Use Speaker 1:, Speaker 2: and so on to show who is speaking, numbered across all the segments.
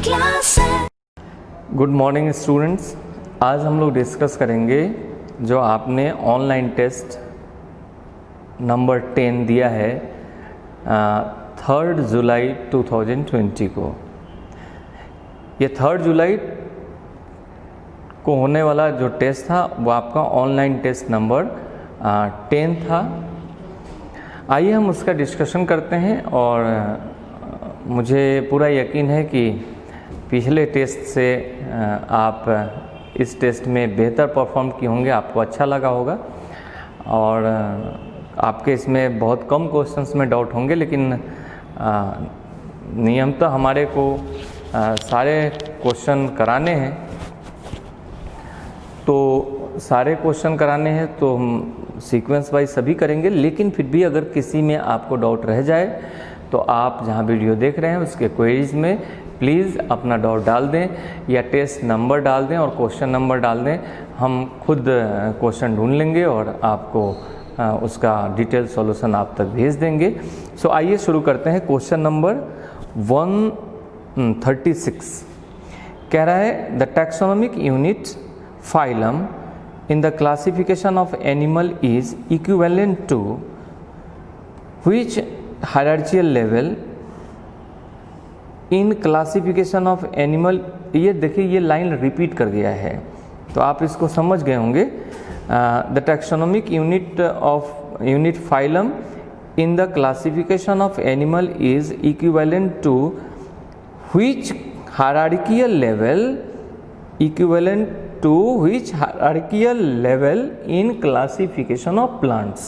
Speaker 1: Class है।
Speaker 2: Good morning students, आज हम लोग डिस्कस करेंगे जो आपने ऑनलाइन टेस्ट नंबर 10 दिया है 3 जुलाई 2020 को। ये 3 जुलाई को होने वाला जो टेस्ट था वो आपका ऑनलाइन टेस्ट नंबर 10 था। आइए हम उसका डिस्कशन करते हैं। और मुझे पूरा यकीन है कि पिछले टेस्ट से आप इस टेस्ट में बेहतर परफॉर्म किए होंगे, आपको अच्छा लगा होगा और आपके इसमें बहुत कम क्वेश्चंस में डाउट होंगे, लेकिन नियमतः हमारे को सारे क्वेश्चन कराने हैं। तो सारे क्वेश्चन कराने हैं तो हम सीक्वेंस वाइज सभी करेंगे, लेकिन फिर भी अगर किसी में आपको डाउट रह जाए तो आप जहां वीडियो देख रहे हैं उसके क्वेरीज में प्लीज़ अपना डाउट डाल दें या टेस्ट नंबर डाल दें और क्वेश्चन नंबर डाल दें। हम खुद क्वेश्चन ढूंढ लेंगे और आपको उसका डिटेल सॉल्यूशन आप तक भेज देंगे। सो आइए शुरू करते हैं। क्वेश्चन नंबर 136 कह रहा है the taxonomic unit phylum in the classification of animal is equivalent to which hierarchical level in classification of animal। ये देखिए ये लाइन रिपीट कर दिया है तो आप इसको समझ गए होंगे। The taxonomic unit phylum in the classification of animal is equivalent to which hierarchical level equivalent to which hierarchical level in classification of plants।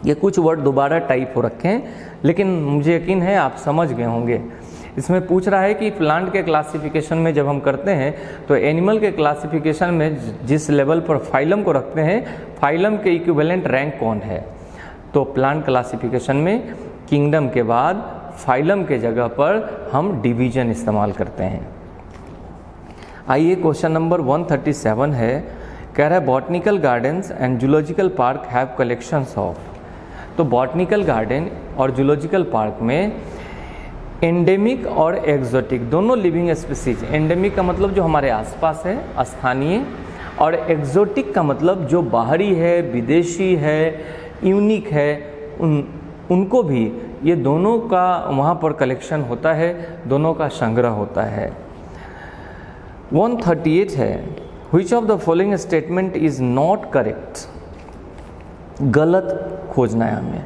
Speaker 2: ये कुछ वर्ड दोबारा टाइप हो रखे हैं, लेकिन मुझे यकीन है आप समझ गए होंगे। इसमें पूछ रहा है कि प्लांट के क्लासिफिकेशन में जब हम करते हैं तो एनिमल के क्लासिफिकेशन में जिस लेवल पर फाइलम को रखते हैं, फाइलम के इक्विवेलेंट रैंक कौन है। तो प्लांट क्लासिफिकेशन में किंगडम के बाद फाइलम के जगह पर हम डिवीजन इस्तेमाल करते हैं। आइए क्वेश्चन नंबर 137 है, कह रहा है botanical gardens and zoological park have collections of. तो बॉटनिकल गार्डन और जूलॉजिकल पार्क में एंडेमिक और एक्सोटिक दोनों लिविंग स्पीसीज। एंडेमिक का मतलब जो हमारे आसपास है, स्थानीय, और एक्सोटिक का मतलब जो बाहरी है, विदेशी है, यूनिक है, उनको भी ये दोनों का वहाँ पर कलेक्शन होता है, दोनों का संग्रह होता है। 138 है which of the following statement is not correct। गलत खोजना है हमें।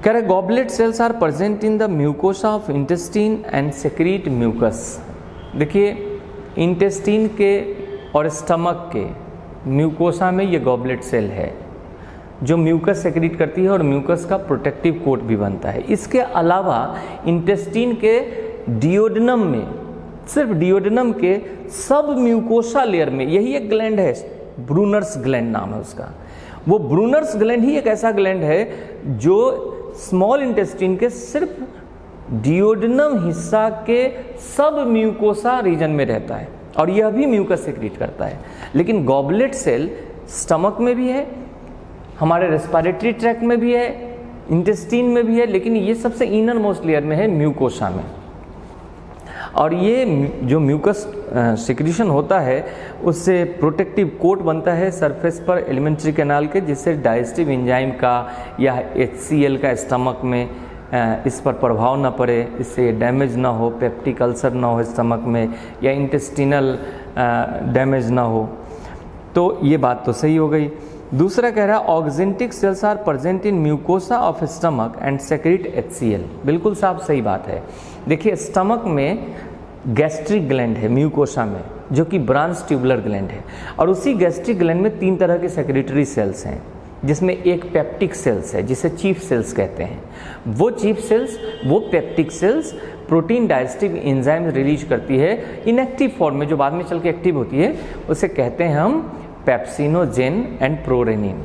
Speaker 2: कह रहे goblet cells are present in the mucosa of intestine and secrete mucus. देखिए इंटेस्टीन के और स्टमक के म्यूकोसा में ये गॉबलेट सेल है जो म्यूकस सेक्रीट करती है और म्यूकस का प्रोटेक्टिव कोट भी बनता है। इसके अलावा इंटेस्टीन के डियोडेनम में, सिर्फ डियोडेनम के सब म्यूकोसा लेयर में यही एक ग्लैंड है, ब्रूनर्स ग्लैंड नाम है उसका। वो ब्रूनर्स ग्लैंड ही एक ऐसा ग्लैंड है जो स्मॉल इंटेस्टीन के सिर्फ डियोडेनम हिस्सा के सब म्यूकोसा रीजन में रहता है और यह भी म्यूकस सेक्रीट करता है। लेकिन गॉबलेट सेल स्टमक में भी है, हमारे रेस्पिरेटरी ट्रैक्ट में भी है, इंटेस्टीन में भी है, लेकिन ये सबसे इनर मोस्ट लेयर में है, म्यूकोसा में। और ये जो म्यूकस सिक्रीशन होता है उससे प्रोटेक्टिव कोट बनता है सरफेस पर एलिमेंट्री कैनाल के, जिससे डाइजेस्टिव एंजाइम का या HCl का स्टमक में इस पर प्रभाव ना पड़े, इससे डैमेज ना हो, पेप्टिक अल्सर ना हो स्टमक में, या इंटेस्टिनल डैमेज ना हो। तो ये बात तो सही हो गई। दूसरा कह रहा है oxyntic cells are present in mucosa of stomach and secrete HCl। बिल्कुल साफ सही बात है। देखिए स्टमक में गैस्ट्रिक ग्लैंड है म्यूकोसा में, जो कि ब्रांच ट्यूबुलर ग्लैंड है, और उसी गैस्ट्रिक ग्लैंड में 3 तरह के सेक्रेटरी सेल्स हैं, जिसमें एक पेप्टिक सेल्स है जिसे चीफ सेल्स कहते हैं। वो चीफ सेल्स, वो peptic cells protein digestive enzyme release करती है इनएक्टिव फॉर्म में, जो बाद में चल के एक्टिव होती है, उसे कहते हैं हम पेप्सिनोजेन एंड प्रोरेनिन।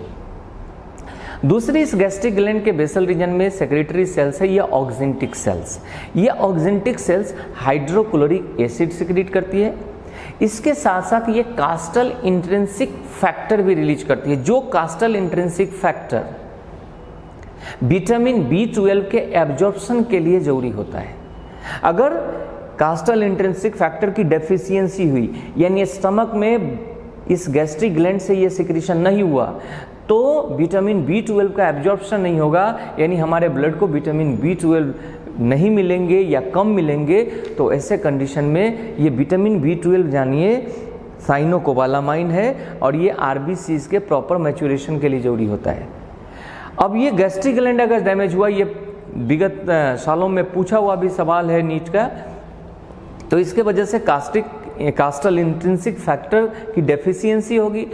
Speaker 2: दूसरी इस गैस्ट्रिक ग्लैंड के बेसल रीजन में सेक्रेटरी सेल्स है ये ऑक्जेंटिक सेल्स। ये oxyntic cells hydrochloric acid secrete करती है। इसके साथ साथ ये कास्टल इंट्रिंसिक फैक्टर भी रिलीज करती है, जो कास्टल इंट्रिंसिक फैक्टर विटामिन B12 के एब्जॉर्प्शन के लिए जरूरी होता है। अगर कास्टल इंट्रिंसिक फैक्टर की डेफिशिएंसी हुई, यानी स्टमक में इस गैस्ट्रिक ग्लैंड से ये सिक्रीशन नहीं हुआ, तो विटामिन B12 का एब्जॉर्प्शन नहीं होगा, यानी हमारे ब्लड को विटामिन B12 नहीं मिलेंगे या कम मिलेंगे। तो ऐसे कंडीशन में ये विटामिन B12 जानिए साइनोकोबालामाइन है और ये आरबीसीज के प्रॉपर मैच्योरेशन के लिए जरूरी होता है। अब ये गैस्ट्रिक ग्लैंड अगर डैमेज हुआ, ये विगत सालों में पूछा हुआ भी सवाल है नीट का, तो इसके वजह से कास्टल इंट्रिंसिक फैक्टर की डेफिशिएंसी होगी,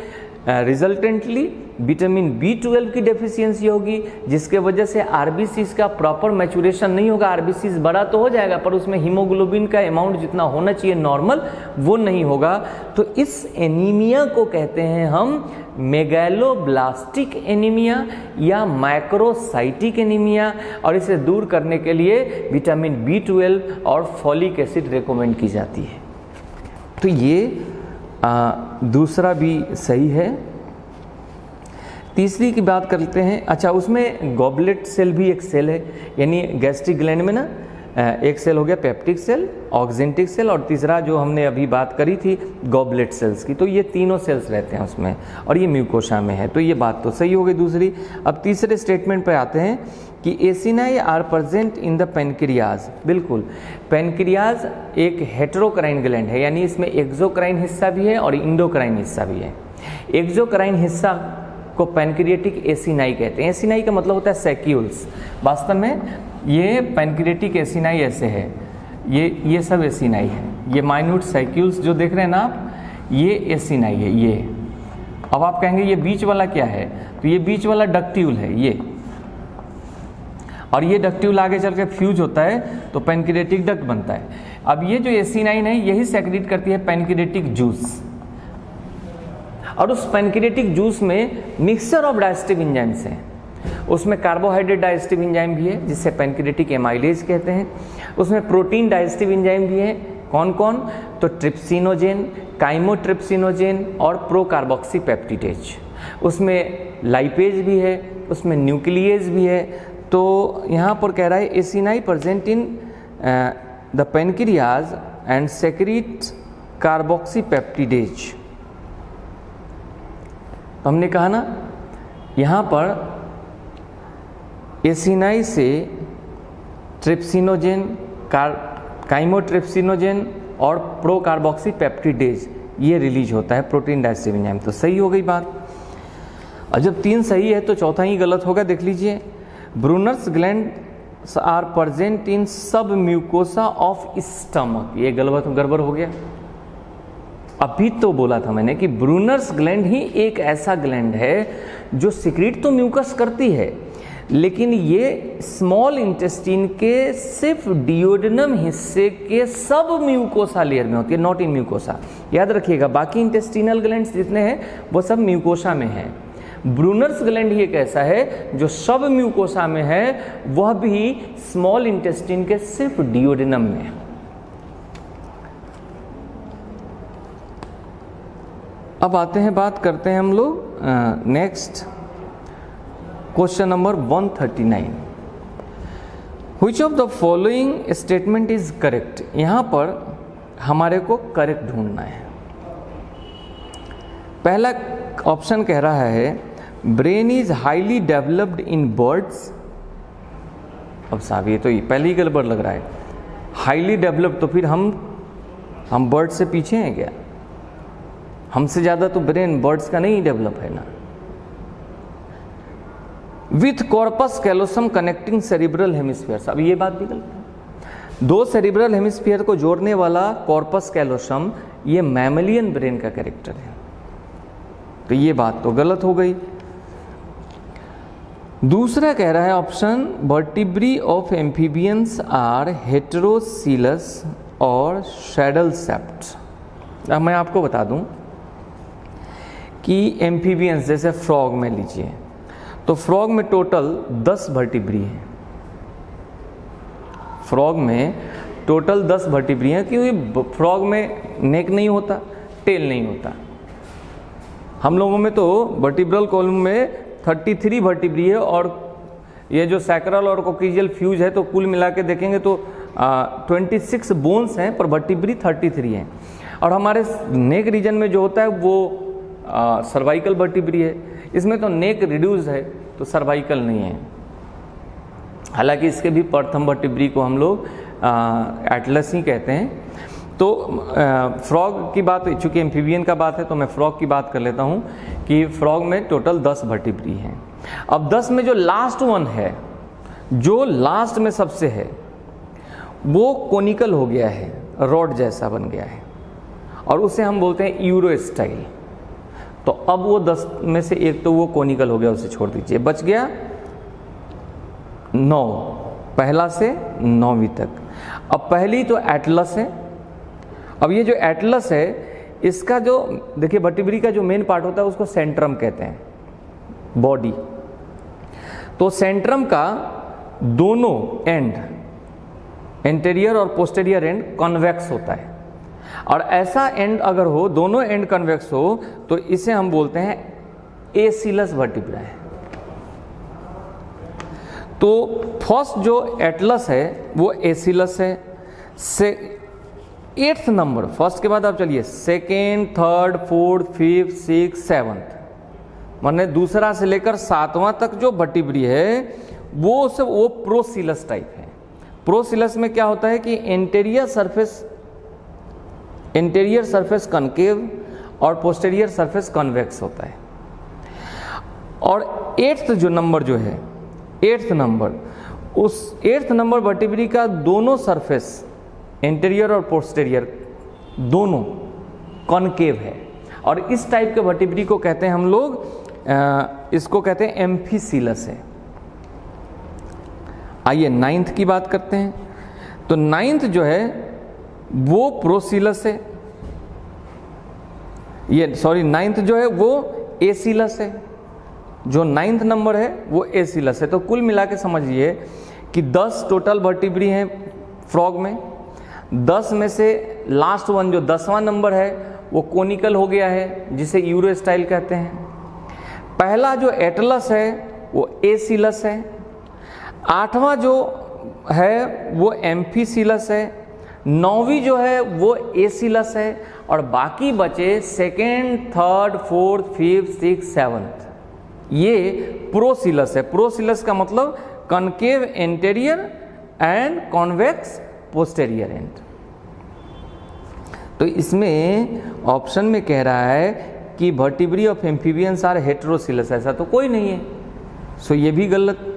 Speaker 2: रिजल्टेंटली विटामिन B12 की डेफिशिएंसी होगी, जिसके वजह से आरबीसीज का प्रॉपर मैच्योरेशन नहीं होगा। आरबीसीज बड़ा तो हो जाएगा पर उसमें हीमोग्लोबिन का अमाउंट जितना होना चाहिए नॉर्मल वो नहीं होगा। तो इस एनीमिया को कहते हैं हम मेगैलोब्लास्टिक एनीमिया या मैक्रोसाइटिक एनीमिया, और इसे दूर करने के लिए विटामिन B12 और फॉलिक एसिड रेकमेंड की जाती है। तो ये दूसरा भी सही है। तीसरी की बात करते हैं। अच्छा, उसमें गॉबलेट सेल भी एक सेल है, यानी गैस्ट्रिक ग्लैंड में ना एक सेल हो गया पेप्टिक सेल, ऑक्जेंटिक सेल, और तीसरा जो हमने अभी बात करी थी गॉबलेट सेल्स की, तो ये तीनों सेल्स रहते हैं उसमें और ये म्यूकोसा में है। तो ये बात तो सही हो गई दूसरी। अब तीसरे स्टेटमेंट पे आते हैं कि acini are present in the pancreas. बिल्कुल, पेनक्रियाज एक हेटेरोक्राइन ग्लैंड है, यानी इसमें एक्सोक्राइन हिस्सा भी है और इंडोक्राइन हिस्सा भी है। एक्सोक्राइन हिस्सा को पैनक्रिएटिक एसिनाई कहते हैं। एसिनाई का मतलब होता है सैक्यूल्स। वास्तव में ये पैनक्रिएटिक एसिनाई ऐसे है, ये सब एसिनाई है। ये माइन्यूट सैक्यूल्स जो देख रहे हैं ना आप, ये एसिनाई है ये। अब आप कहेंगे ये बीच वाला क्या है, तो ये बीच वाला डक्ट्यूल है ये, और ये डक्ट्यूल आगे चल के फ्यूज होता है तो पैनक्रिएटिक डक्ट बनता है। अब ये जो एसिनाइन है यही सेक्रेट करती है पैनक्रिएटिक जूस, और उस पैनक्रिएटिक जूस में मिक्सचर ऑफ डाइजेस्टिव एंजाइम्स हैं। उसमें कार्बोहाइड्रेट डाइजेस्टिव एंजाइम भी है जिससे पैनक्रिएटिक एमाइलेज कहते हैं। उसमें प्रोटीन डाइजेस्टिव एंजाइम भी है। कौन कौन? तो ट्रिप्सिनोजेन, काइमोट्रिप्सिनोजेन और प्रोकार्बोक्सी पेप्टिडेज। उसमें लाइपेज भी है, उसमें न्यूक्लिएज भी है। तो यहाँ पर कह रहा है acini present in the pancreas and secrete carboxy peptidase. तो हमने कहा ना यहाँ पर एसिनाई से ट्रिप्सिनोजेन, काइमोट्रिप्सिनोजेन और प्रोकार्बोक्सी पेप्टिडेज ये रिलीज होता है, प्रोटीन डाइजेस्टिव एंजाइम। तो सही हो गई बात। और जब 3 सही है तो चौथा ही गलत होगा। देख लीजिए, Brunner's gland are present in submucosa of stomach. ये गड़बड़ हो गया। अभी तो बोला था मैंने कि ब्रूनर्स ग्लैंड ही एक ऐसा ग्लैंड है जो सिक्रीट तो म्यूकस करती है, लेकिन ये स्मॉल इंटेस्टाइन के सिर्फ डियोडेनम हिस्से के सब म्यूकोसा लेयर में होती है, नॉट इन म्यूकोसा। याद रखिएगा, बाकी इंटेस्टिनल ग्लैंड्स जितने हैं वो सब म्यूकोसा में हैं। ब्रूनर्स ग्लैंड ही एक ऐसा है जो सब म्यूकोसा में है, वह भी स्मॉल इंटेस्टाइन के सिर्फ डियोडेनम में। अब आते हैं, बात करते हैं हम लोग next question number 139। Which of the following statement is correct. यहाँ पर हमारे को करेक्ट ढूंढना है। पहला ऑप्शन कह रहा है brain is highly developed in birds. अब साहब ये तो पहले ही गड़बड़ लग रहा है। हाईली डेवलप्ड तो फिर हम बर्ड से पीछे हैं क्या? हमसे ज़्यादा तो ब्रेन बर्ड्स का नहीं डेवलप है ना। With corpus callosum connecting cerebral hemispheres. अब ये बात भी गलत है। 2 सेरिब्रल हेमिस्फीयर को जोड़ने वाला कॉर्पस कैलोसम ये मैमलियन ब्रेन का कैरेक्टर है, तो ये बात तो गलत हो गई। दूसरा कह रहा है option vertebrae of amphibians are heterocoelous और शैडल सेप्ट। अब मैं आपको बता दूं कि एम्फीबियंस जैसे फ्रॉग में लीजिए, तो फ्रॉग में टोटल 10 वर्टिब्री हैं। फ्रॉग में टोटल 10 वर्टिब्री हैं, क्योंकि फ्रॉग में नेक नहीं होता, टेल नहीं होता। हम लोगों में तो वर्टिब्रल कॉलम में 33 वर्टिब्री है, और ये जो सैक्रल और कोक्सीजियल फ्यूज है तो कुल मिला के देखेंगे तो 26 बोन्स हैं पर वर्टिब्री 33 हैं। और हमारे नेक रीजन में जो होता है वो सर्वाइकल वर्टिब्री है, इसमें तो नेक रिड्यूस है तो सर्वाइकल नहीं है। हालांकि इसके भी प्रथम वर्टिब्री को हम लोग एटलस ही कहते हैं। तो फ्रॉग की बात, चूँकि एम्फीबियन का बात है तो मैं फ्रॉग की बात कर लेता हूँ कि फ्रॉग में टोटल 10 वर्टिब्री हैं। अब 10 में जो लास्ट वन है, जो लास्ट में सबसे है, वो कोनिकल हो गया है, रॉड जैसा बन गया है और उसे हम बोलते हैं यूरो स्टाइल। तो अब वो 10 में से एक तो वो कोनिकल हो गया, उसे छोड़ दीजिए, बच गया 9, पहला से 9वीं तक। अब पहली तो एटलस है। अब ये जो एटलस है इसका जो देखिए वर्टिब्री का जो मेन पार्ट होता है उसको सेंट्रम कहते हैं, बॉडी। तो सेंट्रम का दोनों एंड, एंटीरियर और पोस्टीरियर एंड कॉन्वेक्स होता है। और ऐसा एंड अगर हो, दोनों एंड कन्वेक्स हो, तो इसे हम बोलते हैं एसिलस वर्टिब्रा है। तो फर्स्ट जो एटलस है वो एसिलस है। से 8th नंबर, फर्स्ट के बाद आप चलिए 2nd, 3rd, 4th, 5th, 6th, 7th, माने दूसरा से लेकर 7वां तक जो वर्टिब्री है वो प्रोसिलस टाइप है। प्रोसिलस में क्या होता है कि एंटीरियर सरफेस कॉन्केव और पोस्टीरियर सरफेस कॉन्वेक्स होता है। और 8th जो नंबर जो है, 8th नंबर, उस 8th नंबर वर्टिब्री का दोनों सरफेस, एंटीरियर और पोस्टीरियर दोनों कॉन्केव है। और इस टाइप के वर्टिब्री को कहते हैं हम लोग, इसको कहते हैं एम्फीसिलस है। आइए 9th की बात करते हैं। तो 9th जो है वो प्रोसिलस है, 9th जो है वो एसिलस है। जो 9th नंबर है वो एसिलस है। तो कुल मिला के समझिए कि 10 टोटल वर्टिब्री हैं फ्रॉग में। 10 में से लास्ट वन जो 10वां नंबर है वो कोनिकल हो गया है, जिसे यूरो स्टाइल कहते हैं। पहला जो एटलस है वो एसिलस है। 8वां जो है वो एम्फीसिलस है। 9वीं जो है वो एसिलस है। और बाकी बचे 2nd, 3rd, 4th, 5th, 6th, 7th, ये प्रोसिलस है। प्रोसिलस का मतलब concave anterior and convex posterior and. तो इसमें ऑप्शन में कह रहा है कि वर्टिब्री ऑफ एम्फीबियंस आर हेटेरोसिलस, ऐसा तो कोई नहीं है, सो ये भी गलत।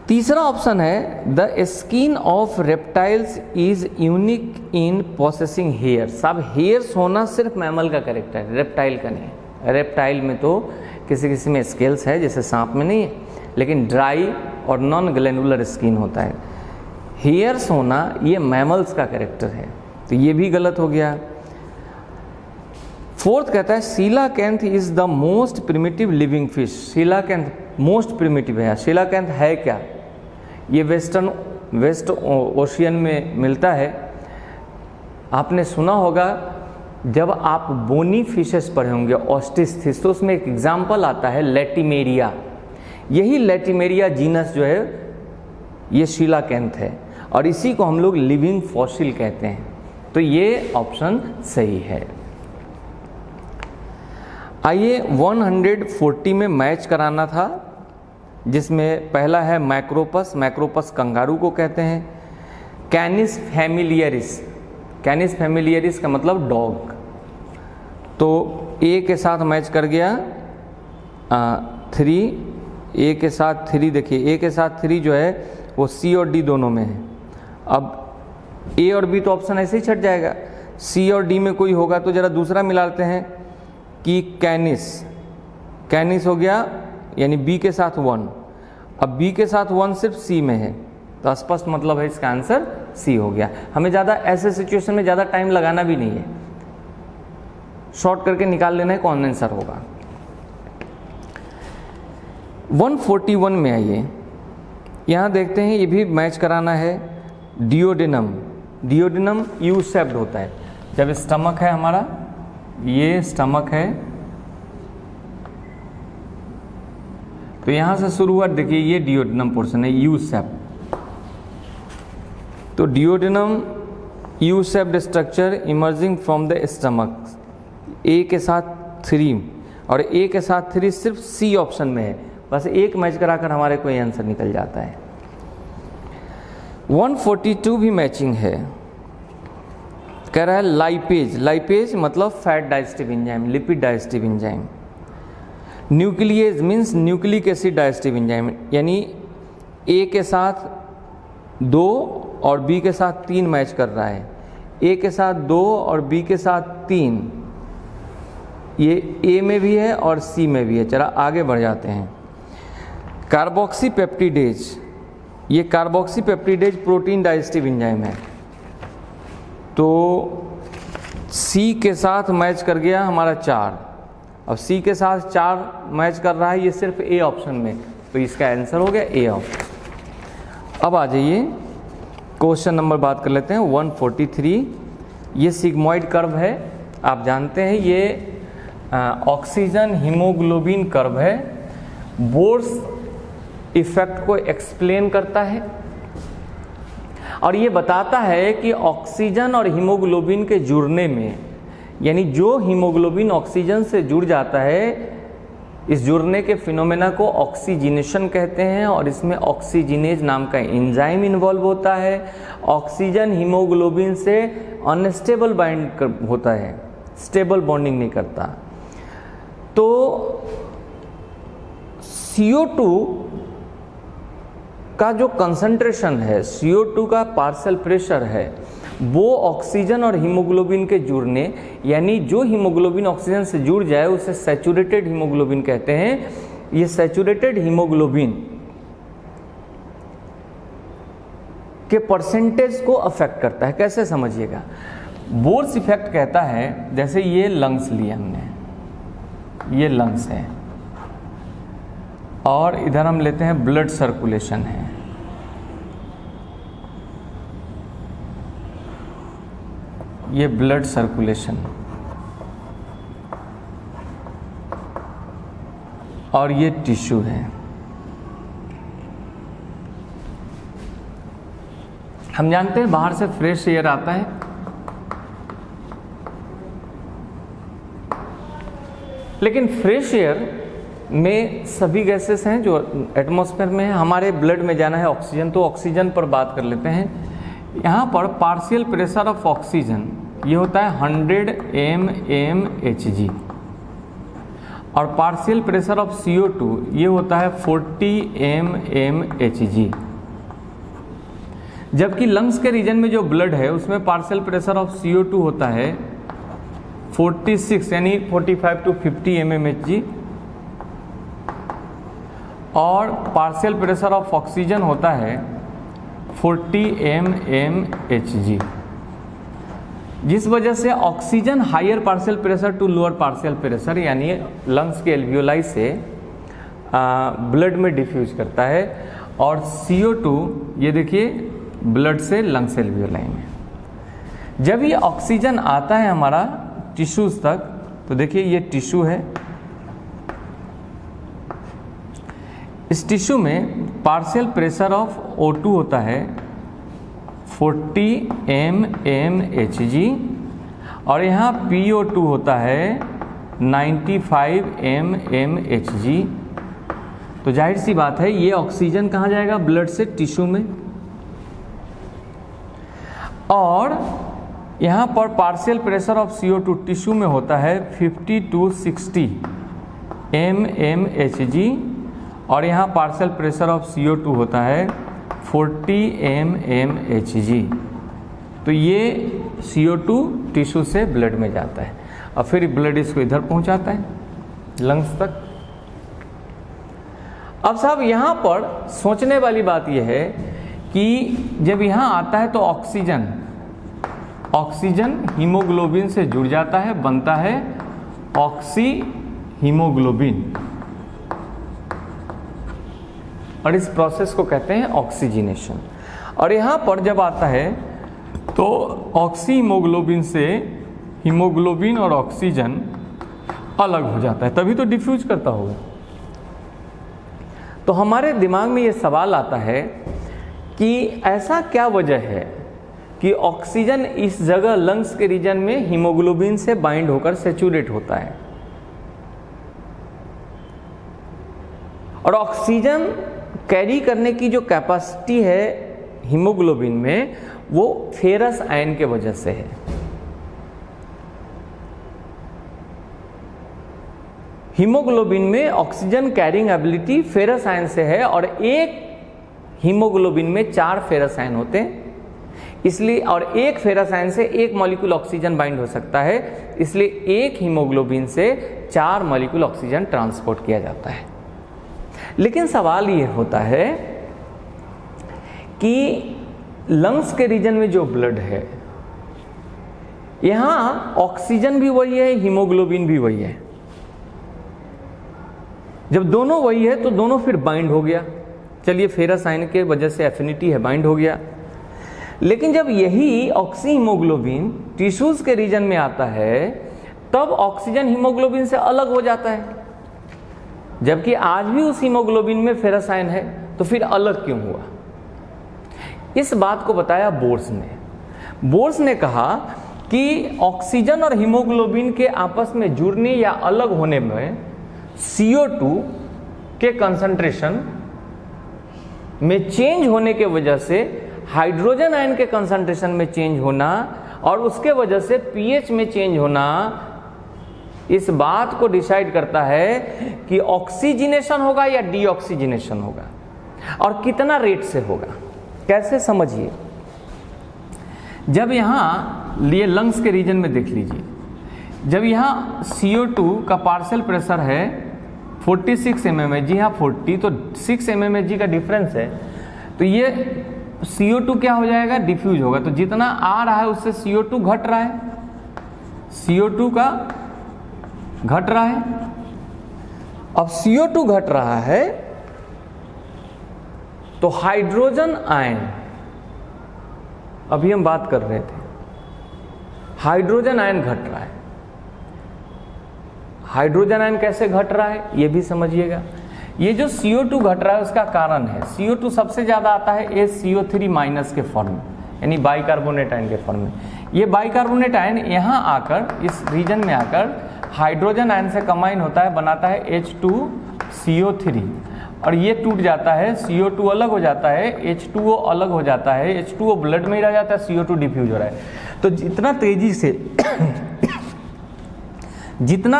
Speaker 2: तीसरा ऑप्शन है the skin of reptiles is unique in possessing hairs. अब हेयर्स होना सिर्फ मैमल का कैरेक्टर है, रेप्टाइल का नहीं। रेप्टाइल में तो किसी किसी में स्केल्स है, जैसे सांप में नहीं है, लेकिन ड्राई और नॉन ग्लैंडुलर स्किन होता है। हेयर्स होना ये मैमल्स का कैरेक्टर है, तो ये भी गलत हो गया। 4th कहता है coelacanth is the most primitive living fish. Coelacanth most primitive है। सीलाकैंथ है क्या? ये वेस्ट ओशियन में मिलता है। आपने सुना होगा जब आप बोनी फिशेस पढ़े होंगे, ऑस्टिस, तो उसमें एक एग्जाम्पल आता है लैटिमेरिया। यही लैटिमेरिया जीनस जो है ये सीलाकैंथ है और इसी को हम लोग लिविंग फॉसिल कहते हैं। तो ये ऑप्शन सही है। आइए 140 में मैच कराना था, जिसमें पहला है मैक्रोपस। मैक्रोपस कंगारू को कहते हैं। कैनिस फैमिलियरिस, कैनिस फैमिलियरिस का मतलब डॉग। तो ए के साथ मैच कर गया 3, ए के साथ 3, देखिए ए के साथ 3 जो है वो सी और डी दोनों में है। अब ए और बी तो ऑप्शन ऐसे ही छट जाएगा, सी और डी में कोई होगा तो ज़रा दूसरा मिला लेते हैं कि कैनिस, कैनिस हो गया, यानी बी के साथ 1। अब बी के साथ 1 सिर्फ सी में है, तो स्पष्ट मतलब है इसका आंसर सी हो गया। हमें ज़्यादा ऐसे सिचुएशन में ज़्यादा टाइम लगाना भी नहीं है, शॉर्ट करके निकाल लेना है कौन आंसर होगा। 141 में आइए, यहाँ देखते हैं ये भी मैच कराना है। डिओडेनम, डिओडेनम यू शेप्ड होता है। जब स्टमक है हमारा, ये स्टमक है, तो यहाँ से शुरू हुआ, देखिए ये डिओडेनम पोर्शन है, यू शेप। तो duodenum U shaped structure emerging from the stomach, ए के साथ 3 और ए के साथ 3 सिर्फ सी ऑप्शन में है, बस एक मैच कराकर हमारे को आंसर निकल जाता है। 142 भी मैचिंग है, कह रहा है लाइपेज, लाइपेज मतलब fat digestive enzyme, lipid digestive enzyme. Nuclease means nucleic acid digestive enzyme, यानी ए के साथ 2 और बी के साथ 3 मैच कर रहा है, ए के साथ 2 और बी के साथ 3, ये ए में भी है और सी में भी है। चला आगे बढ़ जाते हैं। कार्बोक्सी पेप्टिडेज, ये carboxy peptidase protein digestive enzyme है, तो सी के साथ मैच कर गया हमारा 4, अब सी के साथ 4 मैच कर रहा है, ये सिर्फ ए ऑप्शन में, तो इसका आंसर हो गया ए ऑप्शन। अब आ जाइए क्वेश्चन नंबर बात कर लेते हैं 143। ये सिग्मोइड कर्व है, आप जानते हैं ये ऑक्सीजन हीमोग्लोबिन कर्व है, बोर्स इफेक्ट को एक्सप्लेन करता है और ये बताता है कि ऑक्सीजन और हीमोग्लोबिन के जुड़ने में, यानी जो हीमोग्लोबिन ऑक्सीजन से जुड़ जाता है, इस जुड़ने के फिनोमेना को ऑक्सीजिनेशन कहते हैं और इसमें ऑक्सीजिनेज नाम का एंजाइम इन्वॉल्व होता है। ऑक्सीजन हीमोग्लोबिन से अनस्टेबल बाइंड होता है, स्टेबल बॉन्डिंग नहीं करता। तो CO2 का जो कंसंट्रेशन है, CO2 का पार्शियल प्रेशर है, वो ऑक्सीजन और हीमोग्लोबिन के जुड़ने, यानी जो हीमोग्लोबिन ऑक्सीजन से जुड़ जाए उसे सैचुरेटेड हीमोग्लोबिन कहते हैं। ये सैचुरेटेड हीमोग्लोबिन के परसेंटेज को अफेक्ट करता है। कैसे समझिएगा, बोर्स इफेक्ट कहता है, जैसे ये लंग्स लिए हमने, ये लंग्स है और इधर हम लेते हैं ब्लड सर्कुलेशन है, ये ब्लड सर्कुलेशन और ये टिश्यू है। हम जानते हैं बाहर से फ्रेश एयर आता है, लेकिन फ्रेश एयर में सभी गैसेस हैं जो एटमॉस्फेयर में है, हमारे ब्लड में जाना है ऑक्सीजन, तो ऑक्सीजन पर बात कर लेते हैं। यहाँ पर पार्शियल प्रेशर ऑफ ऑक्सीजन ये होता है 100 mmHg और पार्शियल प्रेशर ऑफ CO2 ये होता है 40 mmHg। जबकि लंग्स के रीजन में जो ब्लड है उसमें पार्शियल प्रेशर ऑफ CO2 होता है 46 यानी 45 to 50 mmHg और पार्शियल प्रेशर ऑफ ऑक्सीजन होता है 40 mmHg। जिस वजह से oxygen higher partial pressure to lower partial pressure यानी लंग्स के एल्वियोलाई से ब्लड में डिफ्यूज करता है और CO2 ये देखिए ब्लड से लंग्स एल्वियोलाई में। जब ये ऑक्सीजन आता है हमारा टिश्यूज तक, तो देखिए ये टिश्यू है, इस टिश्यू में पार्शियल प्रेशर ऑफ O2 होता है 40 mmHg और यहाँ PO2 होता है 95 mmHg। तो जाहिर सी बात है ये ऑक्सीजन कहाँ जाएगा, ब्लड से टिश्यू में, और यहाँ पर partial pressure of CO2 tissue में होता है 50 to 60 mmHg और यहाँ पार्शियल प्रेशर ऑफ CO2 होता है 40 mmHg। तो ये CO2 टिश्यू से ब्लड में जाता है और फिर ब्लड इसको इधर पहुंचाता है लंग्स तक। अब साहब यहाँ पर सोचने वाली बात यह है कि जब यहाँ आता है तो ऑक्सीजन हीमोग्लोबिन से जुड़ जाता है, बनता है ऑक्सी हीमोग्लोबिन और इस प्रोसेस को कहते हैं ऑक्सीजिनेशन। और यहाँ पर जब आता है तो ऑक्सी हीमोग्लोबिन से हीमोग्लोबिन और ऑक्सीजन अलग हो जाता है, तभी तो डिफ्यूज करता होगा। तो हमारे दिमाग में ये सवाल आता है कि ऐसा क्या वजह है कि ऑक्सीजन इस जगह लंग्स के रीजन में हीमोग्लोबिन से बाइंड होकर सैचुरेट होता है, और ऑक्सीजन कैरी करने की जो कैपेसिटी है हीमोग्लोबिन में वो फेरस आयन के वजह से है। हीमोग्लोबिन में oxygen carrying ability ferrous ion से है, और एक हीमोग्लोबिन में 4 फेरस आयन होते हैं, इसलिए, और एक फेरस आयन से एक मॉलिक्यूल ऑक्सीजन बाइंड हो सकता है, इसलिए एक हीमोग्लोबिन से 4 मॉलिक्यूल ऑक्सीजन ट्रांसपोर्ट किया जाता है। लेकिन सवाल ये होता है कि लंग्स के रीजन में जो ब्लड है, यहां ऑक्सीजन भी वही है, हीमोग्लोबिन भी वही है। जब दोनों वही है तो दोनों फिर बाइंड हो गया, चलिए फेरस आयन के वजह से एफिनिटी है, बाइंड हो गया। लेकिन जब यही ऑक्सी हीमोग्लोबिन टिश्यूज के रीजन में आता है, तब ऑक्सीजन हीमोग्लोबिन से अलग हो जाता है, जबकि आज भी उस हीमोग्लोबिन में फेरस आयन है, तो फिर अलग क्यों हुआ? इस बात को बताया बोर्स ने। बोर्स ने कहा कि ऑक्सीजन और हीमोग्लोबिन के आपस में जुड़ने या अलग होने में CO2 के कंसंट्रेशन में चेंज होने के वजह से हाइड्रोजन आयन के कंसंट्रेशन में चेंज होना और उसके वजह से pH में चेंज होना इस बात को डिसाइड करता है कि ऑक्सीजनेशन होगा या डीऑक्सीजनेशन होगा, और कितना रेट से होगा। कैसे समझिए, जब यहाँ लिए लंग्स के रीजन में देख लीजिए, जब यहाँ CO2 का पार्शियल प्रेशर है 46 mmHg, यहाँ 40, तो 6 mmHg का डिफरेंस है, तो ये CO2 क्या हो जाएगा, डिफ्यूज होगा। तो जितना आ रहा है उससे CO2 घट रहा है, CO2 का घट रहा है। अब CO2 घट रहा है तो हाइड्रोजन आयन, अभी हम बात कर रहे थे, हाइड्रोजन आयन घट रहा है। हाइड्रोजन आयन कैसे घट रहा है ये भी समझिएगा। ये जो CO2 घट रहा है उसका कारण है, CO2 सबसे ज्यादा आता है HCO3- के फॉर्म में, यानी बाइकार्बोनेट आयन के फॉर्म में। ये बाइकार्बोनेट आयन यहाँ आकर इस रीजन में आकर हाइड्रोजन आयन से कंबाइन होता है, बनाता है H2CO3, और ये टूट जाता है, CO2 अलग हो जाता है, H2O अलग हो जाता है, H2O ब्लड में ही रह जाता है, CO2 डिफ्यूज हो रहा है। तो जितना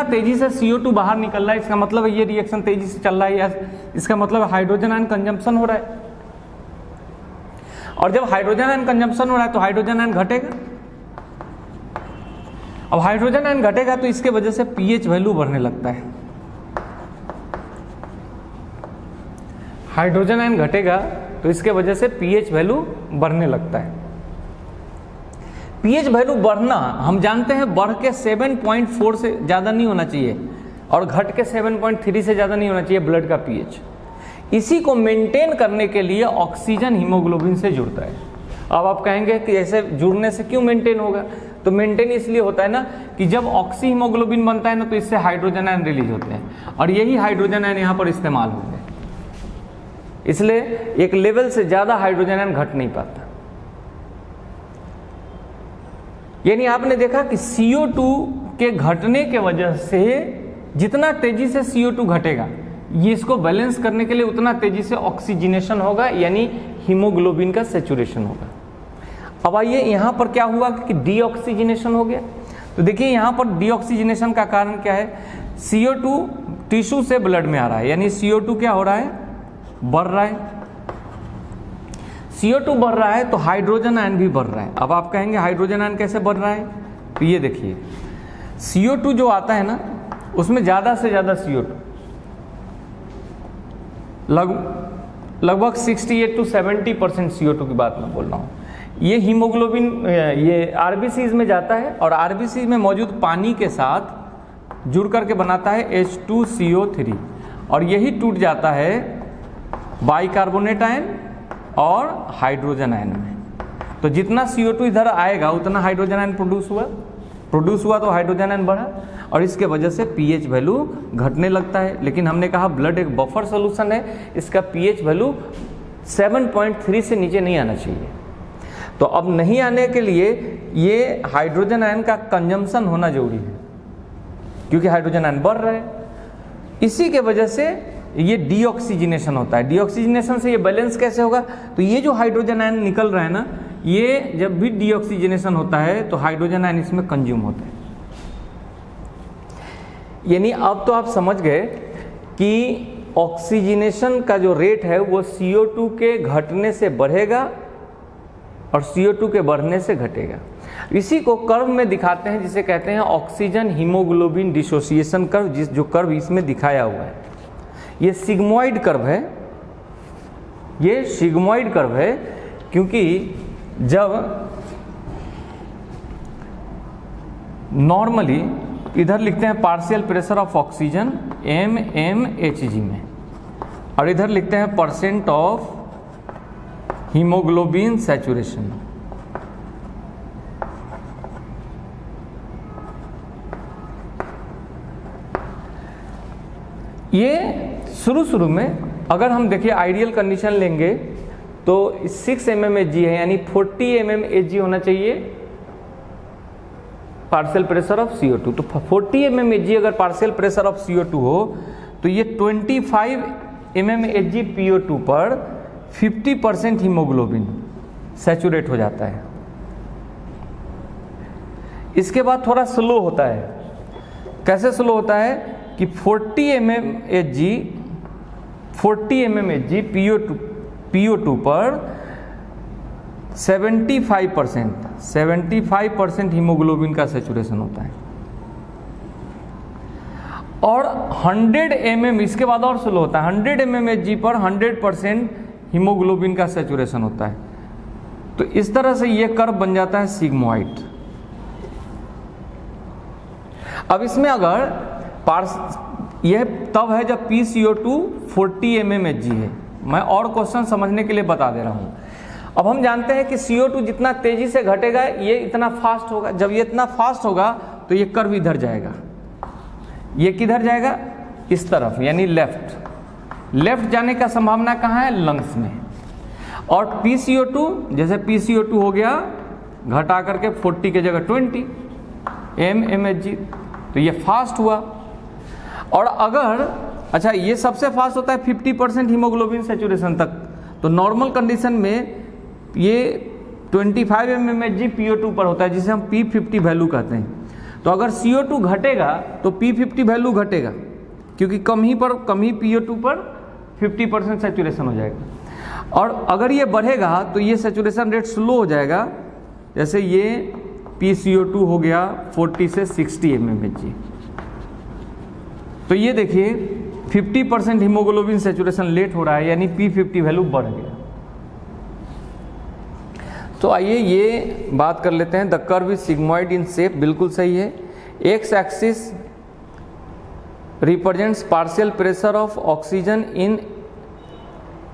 Speaker 2: तेजी से CO2 बाहर निकल रहा है, इसका मतलब है ये रिएक्शन तेजी से चल रहा है, या इसका मतलब हाइड्रोजन आयन कंजम्पशन हो रहा है। और जब हाइड्रोजन आयन कंजम्पशन हो रहा है तो हाइड्रोजन आयन घटेगा। अब हाइड्रोजन आयन घटेगा तो इसके वजह से pH वैल्यू बढ़ने लगता है। हाइड्रोजन आयन घटेगा तो इसके वजह से pH वैल्यू बढ़ने लगता है। pH वैल्यू बढ़ना हम जानते हैं, बढ़ के 7.4 से ज़्यादा नहीं होना चाहिए और घट के 7.3 से ज़्यादा नहीं होना चाहिए ब्लड का pH। इसी को मेंटेन करने के लिए ऑक्सीजन हीमोग्लोबिन से जुड़ता है। अब आप कहेंगे कि ऐसे जुड़ने से क्यों मेंटेन होगा, तो मेंटेन इसलिए होता है ना कि जब ऑक्सी हीमोग्लोबिन बनता है ना तो इससे हाइड्रोजन आयन रिलीज होते हैं, और यही हाइड्रोजन आयन यहाँ पर इस्तेमाल होते हैं, इसलिए एक लेवल से ज़्यादा हाइड्रोजन आयन घट नहीं पाता। यानी आपने देखा कि CO2 के घटने के वजह से जितना तेजी से CO2 घटेगा, ये इसको बैलेंस करने के लिए उतना तेजी से ऑक्सीजनेशन होगा, यानी हीमोग्लोबिन का सैचुरेशन होगा। अब आइए यहाँ पर क्या हुआ कि डीऑक्सीजनेशन हो गया। तो देखिए यहाँ पर डीऑक्सीजनेशन का कारण क्या है, CO2 टिश्यू से ब्लड में आ रहा है, यानी CO2 क्या हो रहा है, बढ़ रहा है। CO2 बढ़ रहा है तो हाइड्रोजन आयन भी बढ़ रहा है। अब आप कहेंगे हाइड्रोजन आयन कैसे बढ़ रहा है, तो ये देखिए CO2 जो आता है ना उसमें ज़्यादा से ज़्यादा CO2 लगभग 68 to 70% CO2 की बात मैं बोल रहा हूँ। ये हीमोग्लोबिन ये RBCs में जाता है और RBC में मौजूद पानी के साथ जुड़ करके बनाता है H2CO3, और यही टूट जाता है बाइकार्बोनेट आयन और हाइड्रोजन आयन में। तो जितना CO2 इधर आएगा उतना हाइड्रोजन आयन प्रोड्यूस हुआ तो हाइड्रोजन आयन बढ़ा, और इसके वजह से pH वैल्यू घटने लगता है। लेकिन हमने कहा ब्लड एक बफर सोल्यूशन है, इसका pH वैल्यू 7.3 से नीचे नहीं आना चाहिए। तो अब नहीं आने के लिए ये हाइड्रोजन आयन का कंजम्पशन होना जरूरी है, क्योंकि हाइड्रोजन आयन बढ़ रहा है। इसी के वजह से ये डीऑक्सीजनेशन होता है। डीऑक्सीजनेशन से ये बैलेंस कैसे होगा, तो ये जो हाइड्रोजन आयन निकल रहा है ना, ये जब भी डीऑक्सीजनेशन होता है तो हाइड्रोजन आयन इसमें कंज्यूम होता है। यानी अब तो आप समझ गए कि ऑक्सीजनेशन का जो रेट है वो CO2 के घटने से बढ़ेगा और CO2 के बढ़ने से घटेगा। इसी को कर्व में दिखाते हैं, जिसे कहते हैं ऑक्सीजन हीमोग्लोबिन डिसोसिएशन कर्व, जो कर्व इसमें दिखाया हुआ है ये सिग्मोइड कर्व है। ये सिग्मोइड कर्व है क्योंकि जब नॉर्मली इधर लिखते हैं partial pressure of oxygen mmHg में, और इधर लिखते हैं परसेंट ऑफ हीमोग्लोबिन सैचुरेशन। ये शुरू में अगर हम देखिए आइडियल कंडीशन लेंगे तो 6 mmHg है, यानी 40 mmHg होना चाहिए पार्शियल प्रेशर ऑफ CO2। तो 40 mmHg अगर पार्शियल प्रेशर ऑफ CO2 हो तो ये 25 mmHg PO2 पर 50% हीमोग्लोबिन सैचुरेट हो जाता है। इसके बाद थोड़ा स्लो होता है। कैसे स्लो होता है कि 40 mmHg PO2 पर 75% हीमोग्लोबिन का सैचुरेशन होता है, और 100 mm इसके बाद और स्लो होता है। 100 mmHg पर 100% हीमोग्लोबिन का सैचुरेशन होता है। तो इस तरह से ये कर्व बन जाता है सिग्मोइड। अब इसमें अगर यह तब है जब PCO2 40 mmHg है। मैं और क्वेश्चन समझने के लिए बता दे रहा हूं। अब हम जानते हैं कि CO2 जितना तेजी से घटेगा ये इतना फास्ट होगा। जब ये इतना फास्ट होगा तो ये कर्व इधर जाएगा। ये किधर जाएगा, इस तरफ, यानी लेफ्ट जाने का संभावना कहाँ है, लंग्स में। और PCO2 जैसे PCO2 हो गया घटा करके 40 के जगह 20 mmHg, तो ये फास्ट हुआ। और अगर अच्छा ये सबसे फास्ट होता है 50% हीमोग्लोबिन सैचुरेशन तक। तो नॉर्मल कंडीशन में ये 25 mmHg PO2 पर होता है, जिसे हम P50 वैल्यू कहते हैं। तो अगर CO2 घटेगा तो P50 वैल्यू घटेगा, क्योंकि कम ही PO2 पर 50% सैचुरेशन हो जाएगा। और अगर ये बढ़ेगा तो ये सैचुरेशन रेट स्लो हो जाएगा। जैसे ये PCO2 हो गया 40 से 60 mmHg। तो ये देखिए 50% हीमोग्लोबिन सैचुरेशन लेट हो रहा है, यानी P50 वैल्यू बढ़ गया। तो आइए ये बात कर लेते हैं। The curve is sigmoid in shape, बिल्कुल सही है। X axis represents partial pressure of oxygen in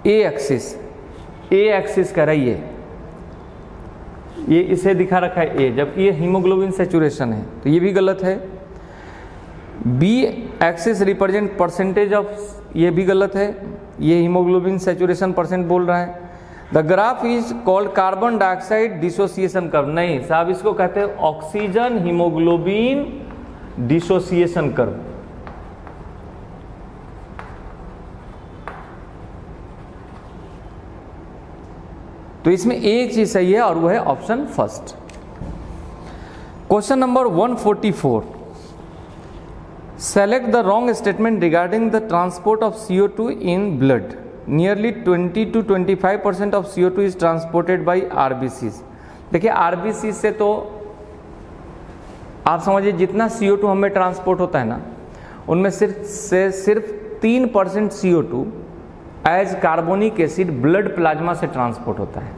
Speaker 2: A axis. A axis कह रही है, ये इसे दिखा रखा है ए, जबकि ये हीमोग्लोबिन सैचुरेशन है, तो ये भी गलत है। B axis represent percentage of, ये भी गलत है, ये हीमोग्लोबिन सैचुरेशन परसेंट बोल रहा है। The graph is called carbon dioxide dissociation curve. नहीं साहब, इसको कहते हैं ऑक्सीजन हीमोग्लोबिन डिसोसिएशन कर्व। तो इसमें एक चीज सही है और वो है option first. Question number 144, select the wrong statement regarding the transport of CO2 in blood. Nearly 20 to 25% of CO2 is transported by RBCs। देखिए RBC से तो आप समझिए जितना CO2 हमें ट्रांसपोर्ट होता है ना, उनमें सिर्फ 3% CO2 as carbonic acid blood plasma से ट्रांसपोर्ट होता है।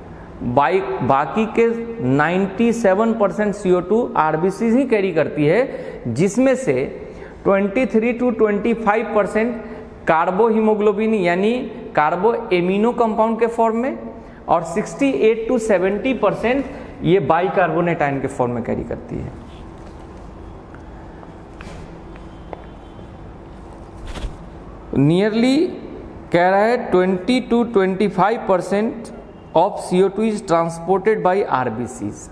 Speaker 2: बाकी के 97% CO2 RBCs ही कैरी करती है, जिसमें से 23 to 25% कार्बो हीमोग्लोबिन यानी कार्बो एमिनो कंपाउंड के फॉर्म में, और 68 to 70% ये बाइकार्बोनेट आयन के फॉर्म में कैरी करती है। नियरली कह रहा है 20 to 25% of CO2 is transported by RBCs।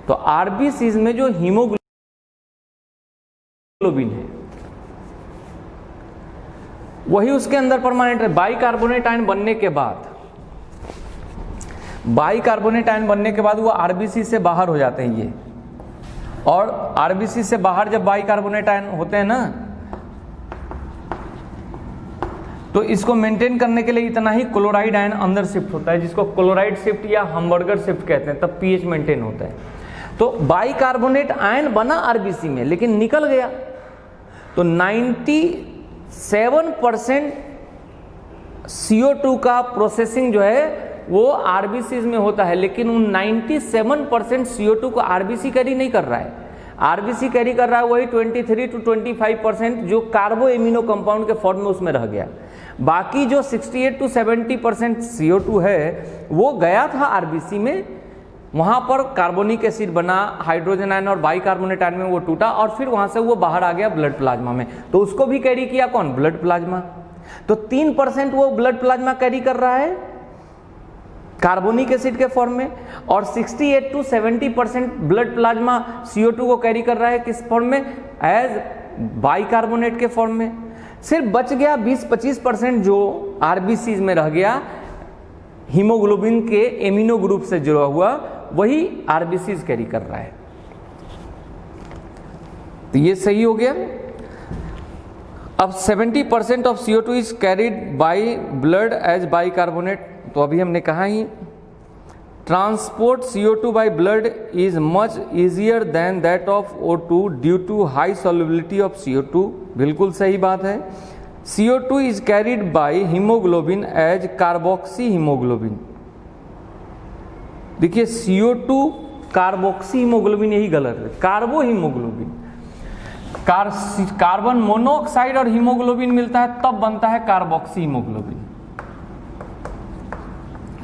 Speaker 2: तो RBCs में जो हीमोग्लोबिन है वही उसके अंदर परमानेंट है। बाइकार्बोनेट आयन बनने के बाद वो RBC से बाहर हो जाते हैं ये, और RBC से बाहर जब बाइकार्बोनेट आयन होते हैं ना, तो इसको मेंटेन करने के लिए इतना ही क्लोराइड आयन अंदर शिफ्ट होता है, जिसको क्लोराइड शिफ्ट या हैम्बर्गर शिफ्ट कहते हैं, तब pH मेंटेन होता है। तो बाइकार्बोनेट आयन बना RBC में लेकिन निकल गया, तो 97% CO2 का प्रोसेसिंग जो है वो RBCs में होता है, लेकिन उन 97% CO2 को RBC कैरी नहीं कर रहा है। RBC कैरी कर रहा है वही 23 to 25% जो कार्बो एमिनो कंपाउंड के फॉर्म में उसमें रह गया। बाकी जो 68 to 70% CO2 है वो गया था RBC में, वहाँ पर कार्बोनिक एसिड बना, हाइड्रोजन आयन और बाइकार्बोनेट आयन में वो टूटा, और फिर वहाँ से वो बाहर आ गया ब्लड प्लाज्मा में। तो उसको भी कैरी किया कौन? Blood plasma. तो 3% वो ब्लड प्लाज्मा कैरी कर रहा है कार्बोनिक एसिड के फॉर्म में, और 68 to 70% ब्लड प्लाज्मा CO2 को कैरी कर रहा है किस फॉर्म में? एज बाइकार्बोनेट के फॉर्म में। सिर्फ बच गया 20-25% जो RBCs में रह गया, हीमोग्लोबिन के एमिनो ग्रुप से जुड़ा हुआ, वही RBCs कैरी कर रहा है। तो ये सही हो गया। अब 70% of CO2 is carried by blood as bicarbonate. तो अभी हमने कहा ही transport CO2 by blood is much easier than that of O2 due to high solubility of CO2। बिल्कुल सही बात है। CO2 is carried by haemoglobin as carboxy haemoglobin. देखिए CO2 कार्बोक्सी हीमोग्लोबिन, यही गलत है, कार्बो हीमोग्लोबिन। कार्बन मोनोऑक्साइड और haemoglobin मिलता है तब बनता है कार्बोक्सी हीमोग्लोबिन,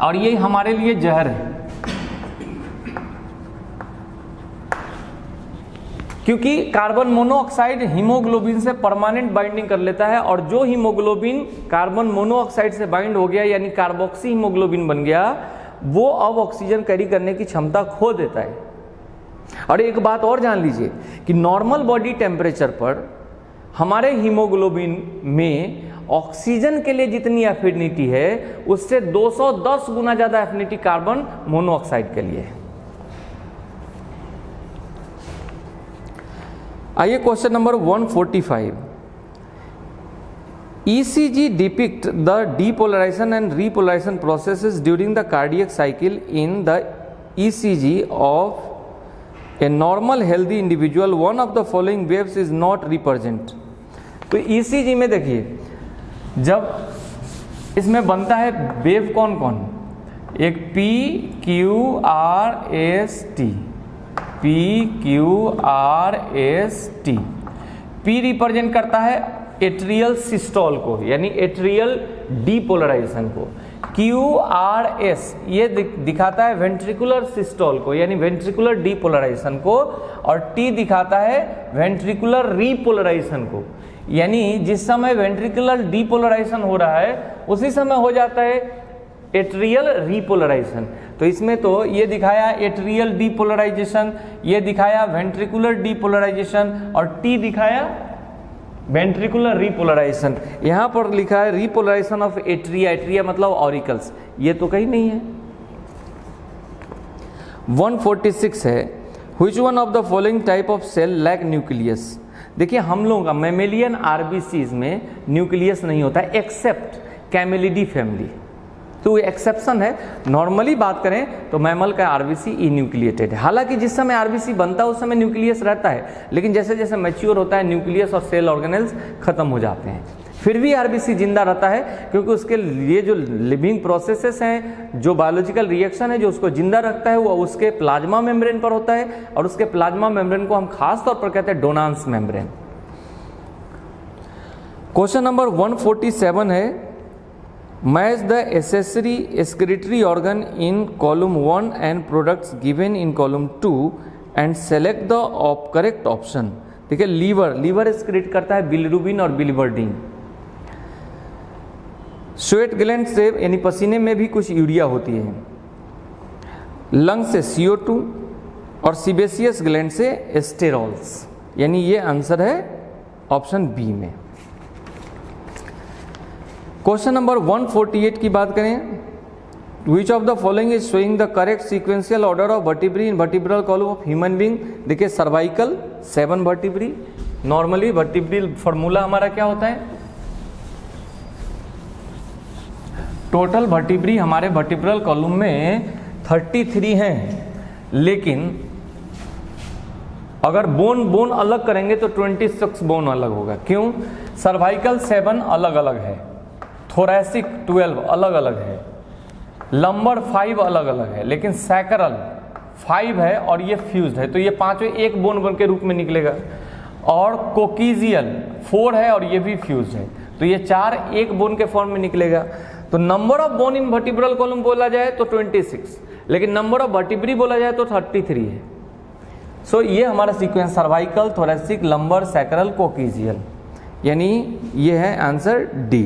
Speaker 2: और ये हमारे लिए जहर है, क्योंकि कार्बन मोनोऑक्साइड हीमोग्लोबिन से परमानेंट बाइंडिंग कर लेता है, और जो हीमोग्लोबिन कार्बन मोनोऑक्साइड से बाइंड हो गया यानी कार्बोक्सी हीमोग्लोबिन बन गया, वो अब ऑक्सीजन कैरी करने की क्षमता खो देता है। और एक बात और जान लीजिए कि नॉर्मल बॉडी टेम्परेचर पर हमारे हीमोग्लोबिन में ऑक्सीजन के लिए जितनी एफिनिटी है उससे 210 गुना ज्यादा एफिनिटी कार्बन मोनोऑक्साइड के लिए है। आइए question number 145। ECG depict the depolarization and repolarization processes during the cardiac cycle in the ECG of a normal healthy individual. One of the following waves is not represent। तो ECG में देखिए जब इसमें बनता है वेव कौन कौन, एक PQRST, PQRST। P रिप्रेजेंट करता है एट्रियल सिस्टोल को, यानी एट्रियल डीपोलराइजेशन को। QRS ये दिखाता है वेंट्रिकुलर सिस्टोल को, यानी वेंट्रिकुलर डीपोलराइजेशन को, और T दिखाता है वेंट्रिकुलर रीपोलराइजेशन को, यानी जिस समय वेंट्रिकुलर डीपोलराइजेशन हो रहा है उसी समय हो जाता है एट्रियल रीपोलराइजेशन। तो इसमें तो ये दिखाया एट्रियल डीपोलराइजेशन, ये दिखाया वेंट्रिकुलर डीपोलराइजेशन, और T दिखाया वेंट्रिकुलर रीपोलराइजेशन। यहाँ पर लिखा है रीपोलराइजेशन ऑफ एट्रिया, एट्रिया मतलब ऑरिकल्स, ये तो कहीं नहीं है। 146 है which one of the following type of cell lack nucleus. देखिए हम लोगों का मैमेलियन RBCs में न्यूक्लियस नहीं होता है एक्सेप्ट कैमेलिडी फैमिली, तो ये एक्सेप्शन है। नॉर्मली बात करें तो मैमल का RBC ई न्यूक्लिएटेड है। हालांकि जिस समय RBC बनता है उस समय न्यूक्लियस रहता है, लेकिन जैसे जैसे मैच्योर होता है न्यूक्लियस और सेल ऑर्गेनेल्स खत्म हो जाते हैं। फिर भी RBC जिंदा रहता है क्योंकि उसके लिए जो लिविंग प्रोसेसेस हैं, जो बायोलॉजिकल रिएक्शन है जो उसको जिंदा रखता है, वो उसके प्लाज्मा मेम्ब्रेन पर होता है, और उसके प्लाज्मा मेम्ब्रेन को हम खास तौर पर कहते हैं डोनांस मेम्ब्रेन। क्वेश्चन नंबर 147 है match the accessory excretory organ in column 1 and products given in column 2 and select the correct option. देखिए लीवर एक्सक्रीट करता है बिलिरुबिन और बिलिवर्डिन। स्वेट ग्लैंड से यानी पसीने में भी कुछ यूरिया होती है, लंग से CO2 और सीबेसियस ग्लैंड से एस्टेरॉल्स, यानी ये आंसर है ऑप्शन बी में। क्वेश्चन नंबर 148 की बात करें, which of the following is showing the correct sequential order of vertebrae in vertebral column of human being. देखिए cervical 7 vertebrae, normally vertebral formula हमारा क्या होता है, टोटल वर्टिब्री हमारे वर्टिब्रल कॉलम में 33 हैं, लेकिन अगर बोन अलग करेंगे तो 26 बोन अलग होगा। क्यों? सर्वाइकल 7 अलग अलग है, थोरैसिक 12 अलग अलग है, लंबर 5 अलग अलग है, लेकिन सैक्रल 5 है और ये फ्यूज्ड है, तो ये पांचों एक बोन बन के रूप में निकलेगा। और कोकिजियल 4 है और ये भी फ्यूज्ड है, तो ये 4 एक बोन के फॉर्म में निकलेगा। तो number of bone in vertebral column बोला जाए तो 26, लेकिन नंबर ऑफ वर्टिब्री बोला जाए तो 33 है। सो ये हमारा sequence cervical, thoracic, lumbar, sacral, coccygeal, यानी ये है answer D.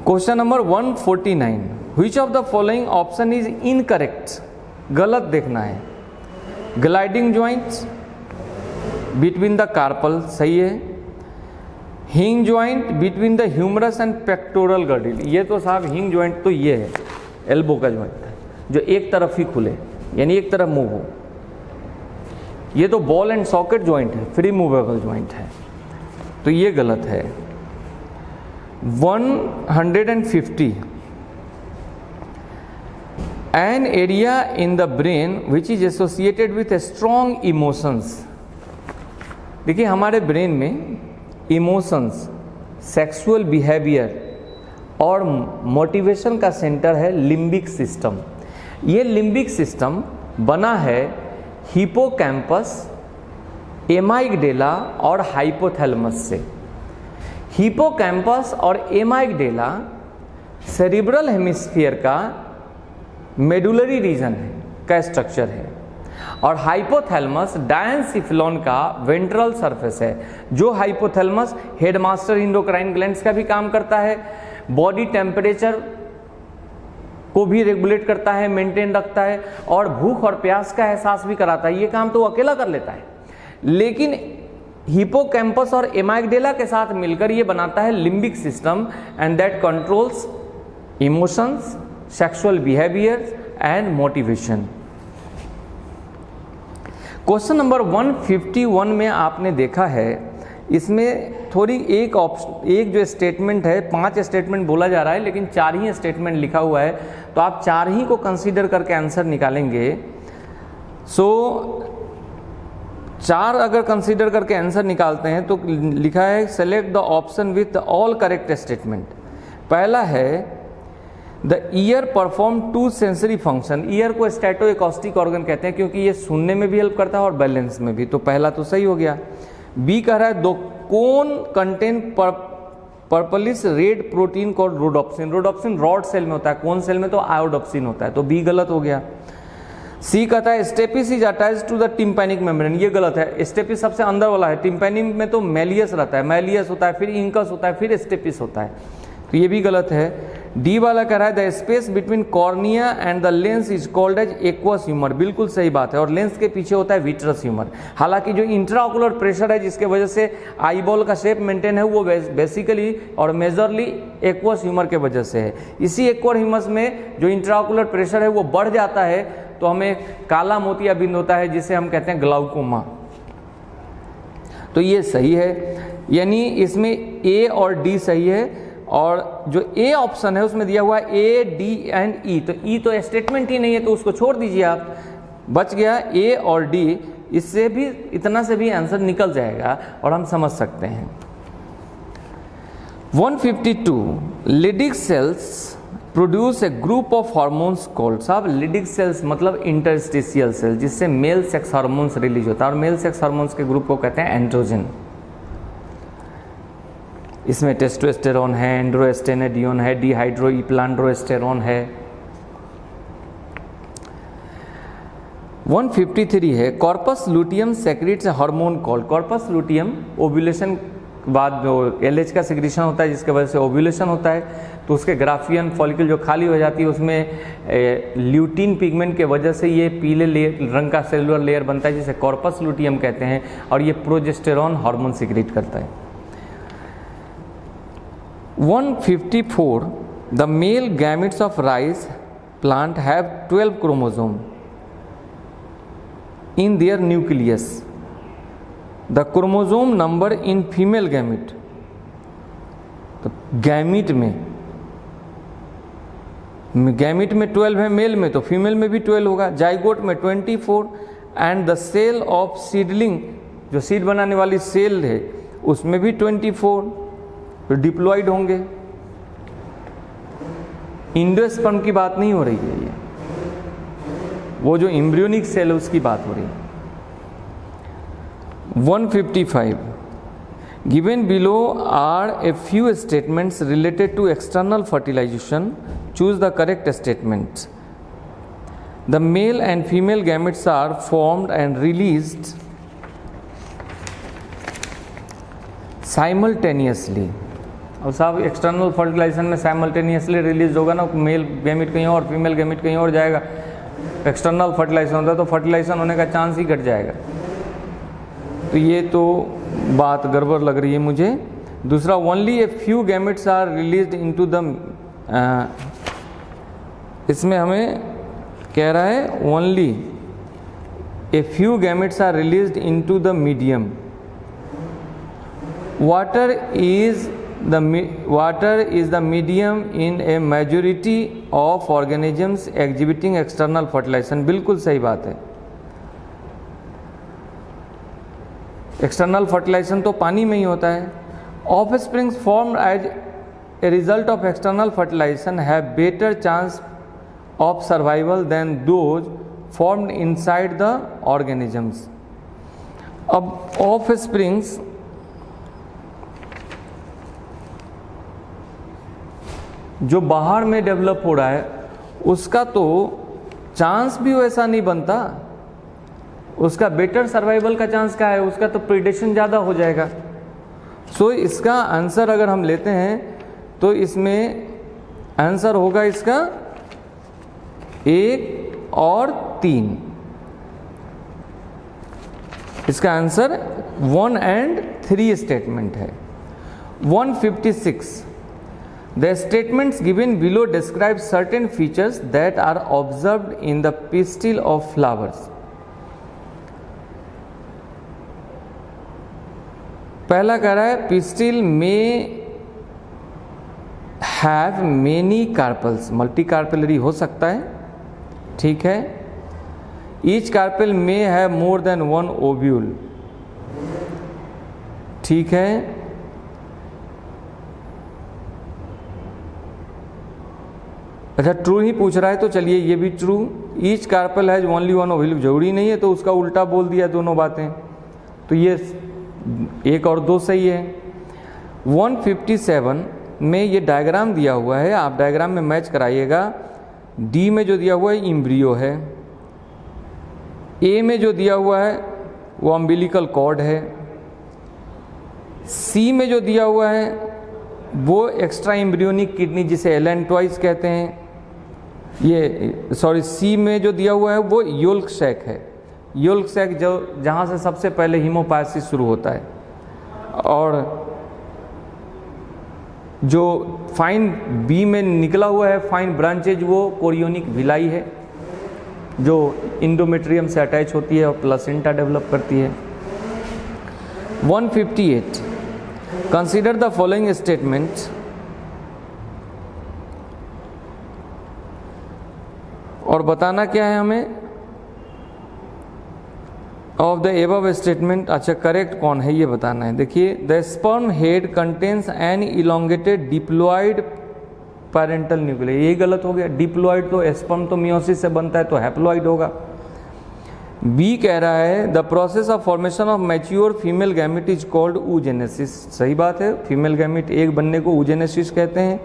Speaker 2: Question number 149, which of the following option is incorrect, गलत देखना है। Gliding joints between the carpal, सही है। Hinge joint between the humerus and pectoral girdle, ये तो साहब हिंग ज्वाइंट तो ये है एल्बो का ज्वाइंट है जो एक तरफ ही खुले, यानी एक तरफ मूव हो। ये तो बॉल एंड सॉकेट ज्वाइंट है, फ्री मूवेबल ज्वाइंट है, तो ये गलत है। 150, an area in the brain which is associated with strong emotions. देखिए हमारे ब्रेन में इमोशंस, सेक्सुअल बिहेवियर और मोटिवेशन का सेंटर है लिम्बिक सिस्टम। ये लिम्बिक सिस्टम बना है हिपोकैम्पस, एमाइगडेला और हाइपोथैलेमस से। हिपोकैम्पस और एमाइगडेला सेरिब्रल हेमिस्फीयर का मेडुलरी रीजन है का स्ट्रक्चर है, और हाइपोथैलेमस डायंसिफिलॉन का वेंट्रल सरफेस है। जो हाइपोथैलेमस हेडमास्टर इंडोक्राइन ग्लैंड्स का भी काम करता है, बॉडी टेम्परेचर को भी रेगुलेट करता है, मेंटेन रखता है, और भूख और प्यास का एहसास भी कराता है। ये काम तो अकेला कर लेता है, लेकिन हिपोकैम्पस और एमाइगडेला के साथ मिलकर ये बनाता है limbic system, and that controls emotions, sexual behaviour and motivation. Question number 151 में आपने देखा है, इसमें थोड़ी एक जो स्टेटमेंट है, 5 स्टेटमेंट बोला जा रहा है, लेकिन 4 ही स्टेटमेंट लिखा हुआ है, तो आप 4 ही को कंसीडर करके आंसर निकालेंगे। सो 4 अगर कंसीडर करके आंसर निकालते हैं तो लिखा है select the option with all correct statement. पहला है the year perform 2 sensory function. Year को स्टैटो एकॉस्टिक ऑर्गन कहते हैं क्योंकि ये सुनने में भी हेल्प करता है और बैलेंस में भी, तो पहला तो सही हो गया। बी कह रहा है दो cone contain purplish red protein called rhodopsin. Rhodopsin rod cell में होता है, कोन सेल में तो आयोडोप्सिन होता है, तो बी गलत हो गया। सी कहता है stapes is attached to the tympanic membrane. ये गलत है, स्टेपिस सबसे अंदर वाला है, टिम्पैनिक में तो मेलियस रहता है, मेलियस होता है, फिर इंकस होता है, फिर स्टेपिस होता है, तो ये भी गलत है। डी वाला कह रहा है the space between cornea and the lens is called as aqueous humour. बिल्कुल सही बात है, और लेंस के पीछे होता है विट्रस ह्यूमर। हालांकि जो इंट्राओकुलर प्रेशर है जिसके वजह से आईबॉल का शेप मेंटेन है, वो बेसिकली और मेजरली एक्वस ह्यूमर के वजह से है। इसी एक्वस ह्यूमर में जो इंट्राओकुलर प्रेशर है वो बढ़ जाता है तो हमें काला मोतिया बिंदु होता है, जिसे हम कहते हैं ग्लाउकोमा। तो ये सही है, यानी इसमें ए और डी सही है, और जो ए ऑप्शन है उसमें दिया हुआ है ए, डी एंड ई, तो ई तो स्टेटमेंट ही नहीं है, तो उसको छोड़ दीजिए आप, बच गया ए और डी। इससे भी इतना से भी आंसर निकल जाएगा और हम समझ सकते हैं। 152 Leydig cells produce a group of hormones called. साहब लिडिक सेल्स मतलब इंटरस्टिशियल सेल, जिससे मेल सेक्स हार्मोन्स रिलीज होता है, और मेल सेक्स हार्मोन्स के ग्रुप को कहते हैं एंड्रोजन। इसमें टेस्टोस्टेरोन है, एंड्रोस्टेनेडियोन है, डिहाइड्रोइप्लांड्रोस्टेरोन है। 153 है corpus luteum secrets hormone called. Corpus luteum ovulation बाद जो LH का सिक्रीशन होता है जिसके वजह से ओव्यूलेशन होता है, तो उसके ग्राफियन फॉलिकल जो खाली हो जाती है उसमें ल्यूटीन पिगमेंट के वजह से ये पीले रंग का सेलुलर लेयर बनता है जिसे कॉर्पस लुटियम कहते हैं, और ये प्रोजेस्टेरॉन हार्मोन सिक्रीट करता है। 154 the male gametes of rice plant have 12 chromosome in their nucleus. The chromosome number in female gamete, तो गैमिट में 12 है मेल में, तो फीमेल में भी 12 होगा। जाइगोट में 24 and the cell of seedling, जो सीड बनाने वाली सेल है उसमें भी 24, तो डिप्लॉइड होंगे। इंडोस्पर्म की बात नहीं हो रही है, ये वो जो एम्ब्रियोनिक सेल है उसकी बात हो रही है। 155 given below are a few statements related to external fertilisation, choose the correct statements. The male and female gametes are formed and released simultaneously. और साहब एक्सटर्नल फर्टिलाइजेशन में साइमल्टेनियसली रिलीज होगा ना, मेल गैमेट कहीं और फीमेल गैमेट कहीं और जाएगा। एक्सटर्नल फर्टिलाइजेशन होता है तो फर्टिलाइजेशन होने का चांस ही घट जाएगा, तो ये तो बात गड़बड़ लग रही है मुझे। दूसरा, only a few gametes are released into the, इसमें हमें कह रहा है only a few gametes are released into the medium. Water is the medium in a majority of organisms exhibiting external fertilization। बिल्कुल सही बात है। एक्सटर्नल फर्टिलाइजेशन तो पानी में ही होता है। Offsprings formed as a result of external fertilisation have better chance of survival than those formed inside the organisms. अब ऑफ स्प्रिंग्स जो बाहर में डेवलप हो रहा है उसका तो चांस भी वैसा नहीं बनता, उसका बेटर सर्वाइवल का चांस क्या है, उसका तो प्रीडेशन ज़्यादा हो जाएगा। सो इसका आंसर अगर हम लेते हैं तो इसमें आंसर होगा इसका 1 और 3। इसका आंसर 1 and 3 स्टेटमेंट है। 156 The statements given below describe certain features that are observed in the pistil of flowers. पहला कह रहा है pistil may have many carpels, multi carpellary हो सकता है, ठीक है। Each carpel may have more than one ovule, ठीक है। अच्छा, ट्रू ही पूछ रहा है तो चलिए ये भी true. Each carpel has only one ovule, जरूरी नहीं है, तो उसका उल्टा बोल दिया दोनों बातें, तो ये 1 और 2 सही है। 157 में ये डायग्राम दिया हुआ है, आप डायग्राम में मैच कराइएगा। डी में जो दिया हुआ है इम्ब्रियो है, ए में जो दिया हुआ है वो अम्बिलिकल कॉर्ड है, सी में जो दिया हुआ है वो एक्स्ट्रा एम्ब्रियोनिक किडनी जिसे एलेंटॉइस कहते हैं, ये सॉरी सी में जो दिया हुआ है वो योल्क सैक है। योल्क सैक जो जहाँ से सबसे पहले हीमोपायसिस शुरू होता है, और जो फाइन बी में निकला हुआ है फाइन ब्रांचेज वो कोरियोनिक विलाई है जो इंडोमेट्रियम से अटैच होती है और प्लासेंटा डेवलप करती है। 158 कंसीडर द फॉलोइंग स्टेटमेंट्स, और बताना क्या है हमें ऑफ द एबव स्टेटमेंट। अच्छा, करेक्ट कौन है ये बताना है। देखिए, the sperm head contains an elongated diploid parental nucleus, ये गलत हो गया। डिप्लॉइड तो स्पर्म तो मियोसिस से बनता है तो हैप्लॉइड होगा। बी कह रहा है the process of formation of mature female gamete is called oogenesis, सही बात है, फीमेल गैमेट एक बनने को oogenesis कहते हैं।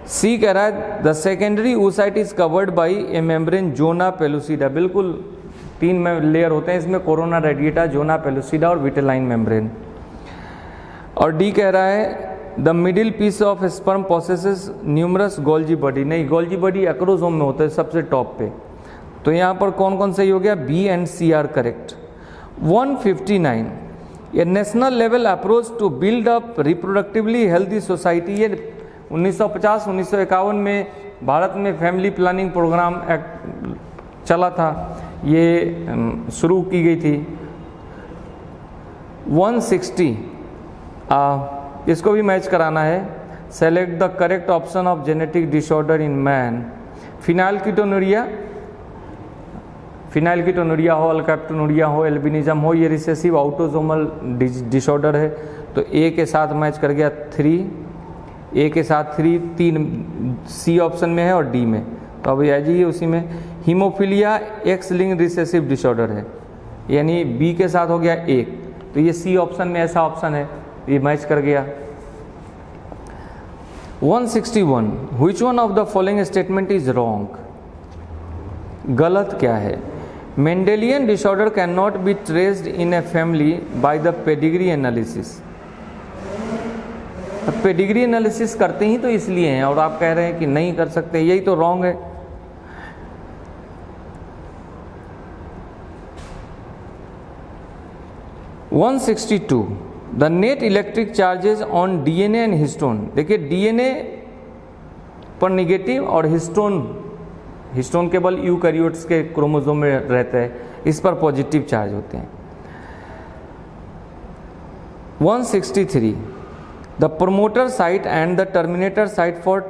Speaker 2: सी कह रहा है the secondary oocyte is covered by a membrane zona pellucida, बिल्कुल 3 लेयर होते हैं इसमें, कोरोना रेडिएटा, जोना पेलुसिडा और विटेलाइन मेम्ब्रेन। और डी कह रहा है the middle piece of sperm possesses numerous Golgi body. नहीं, गोल्जी बॉडी एक्रोसोम में होता है सबसे टॉप पे। तो यहाँ पर कौन कौन सही हो गया, B and C are correct. 159 ये national level approach to build up reproductively healthy society. ये 1950-1951 में भारत में फैमिली प्लानिंग प्रोग्राम एक्ट चला था, ये शुरू की गई थी। 160 इसको भी मैच कराना है। Select the correct option of genetic disorder in man. Phenylketonuria हो, अल्काप्टोनुरिया हो, एल्बिनिज्म हो, ये रिसेसिव ऑटोसोमल डिसऑर्डर है। तो ए के साथ मैच कर गया 3, ए के साथ 3, 3 सी ऑप्शन में है और डी में, तो अब आ जाइए उसी में। Haemophilia x linked recessive disorder है, यानी बी के साथ हो गया 1, तो ये सी ऑप्शन में ऐसा ऑप्शन है, ये मैच कर गया। 161 which one of the following statement is wrong. गलत क्या है। Mendelian disorder can not be traced in a family by the pedigree analysis. अब पेडिग्री एनालिसिस करते ही तो इसलिए हैं, और आप कह रहे हैं कि नहीं कर सकते, यही तो रॉन्ग है। (162) the net electric charges on DNA and histone. देखिए डीएनए पर निगेटिव और हिस्टोन केवल यूकैरियोट्स के क्रोमोसोम में रहता है, इस पर पॉजिटिव चार्ज होते हैं। 163 the promoter site and the terminator site for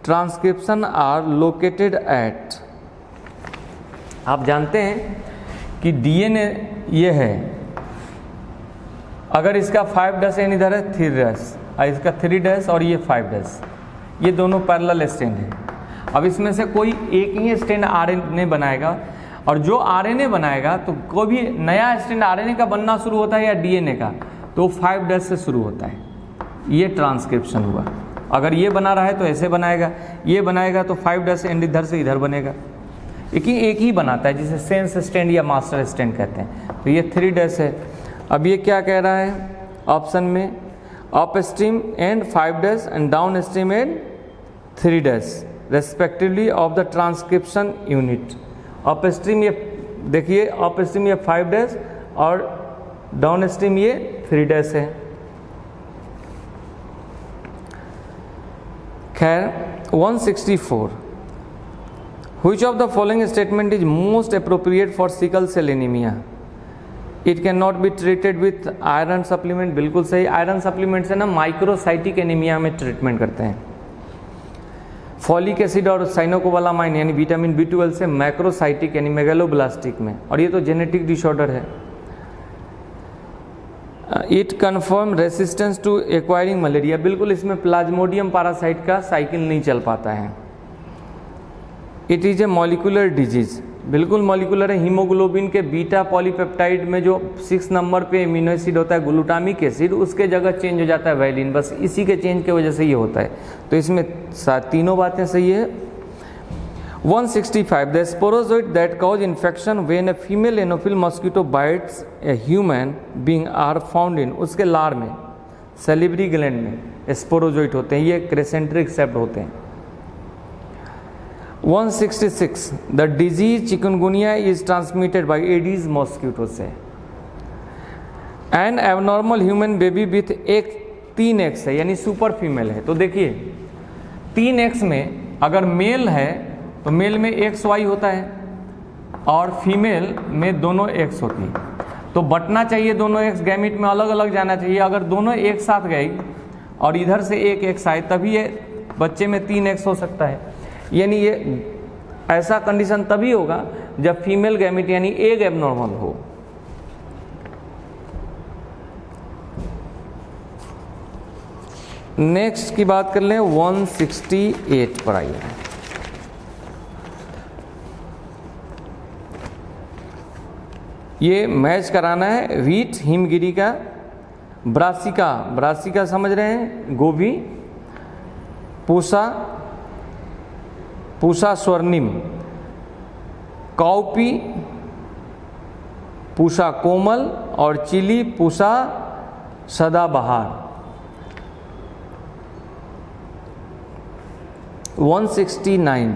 Speaker 2: transcription are located at. आप जानते हैं कि डीएनए ये है, अगर इसका 5' एन इधर है 3', इसका 3' और ये 5', ये दोनों पैरेलल स्ट्रैंड है। अब इसमें से कोई एक ही स्ट्रैंड आरएनए बनाएगा, और जो आरएनए बनाएगा तो कोई भी नया स्ट्रैंड आरएनए का बनना शुरू होता है या डीएनए का, तो 5' से शुरू होता है, ये ट्रांसक्रिप्शन हुआ। अगर ये बना रहा है तो ऐसे बनाएगा, ये बनाएगा तो 5' एंड इधर से इधर बनेगा, एक ही बनाता है, जिसे सेंस स्ट्रैंड या मास्टर स्ट्रैंड कहते हैं। तो ये 3' है। अब ये क्या कह रहा है ऑप्शन में, up stream and 5' and down stream and 3' respectively of the transcription unit. Up stream ये देखिए, अप स्ट्रीम ये 5' और डाउन स्ट्रीम ये 3' है। खैर 164 which of the following statement is most appropriate for sickle cell anaemia. It can not be treated with iron supplement. बिल्कुल सही, iron supplement से ना माइक्रोसाइटिक एनीमिया में ट्रीटमेंट करते हैं। फॉलिक एसिड और साइनोकोबालामाइन यानी विटामिन B12 से मैक्रोसाइटिक यानी मेगालोब्लास्टिक में, और ये तो जेनेटिक डिसऑर्डर है। It confirm resistance to acquiring malaria. बिल्कुल, इसमें प्लाज्मोडियम पैरासाइट का साइकिल नहीं चल पाता है। It is a molecular disease. बिल्कुल मॉलिकुलर है। हीमोग्लोबिन के बीटा पॉलीपेप्टाइड में जो 6 नंबर पे एमिनो एसिड होता है ग्लूटामिक एसिड, उसके जगह चेंज हो जाता है वैलिन, बस इसी के चेंज की वजह से ये होता है। तो इसमें तीनों बातें सही है। 165 the sporozoite that cause infection when a female anopheles mosquito bites a human being are found in, उसके लार में सैलिवरी ग्लैंड में स्पोरोजोइट होते हैं, ये क्रेसेंट्रिक सेप्ट होते हैं। 166 the disease chikungunya is transmitted by aedes mosquito से। And abnormal human baby with एक 3 एक्स है, यानी सुपर फीमेल है। तो देखिए 3 एक्स में अगर मेल है तो मेल में XY होता है और फीमेल में दोनों एक्स होती है, तो बटना चाहिए दोनों एक्स, गैमिट में अलग अलग जाना चाहिए। अगर दोनों एक साथ गई और इधर से एक एक्स आए तभी ये बच्चे में 3 एक्स हो सकता है। यानी ये ऐसा कंडीशन तभी होगा जब फीमेल गैमिट यानी एग एबनॉर्मल हो। नेक्स्ट की बात कर लें 168 पर आइए। ये मैच कराना है व्हीट हिमगिरी का, ब्रासिका समझ रहे हैं, गोभी, पूसा स्वर्णिम, काउपी, पूसा कोमल और चिली पूसा सदाबहार। 169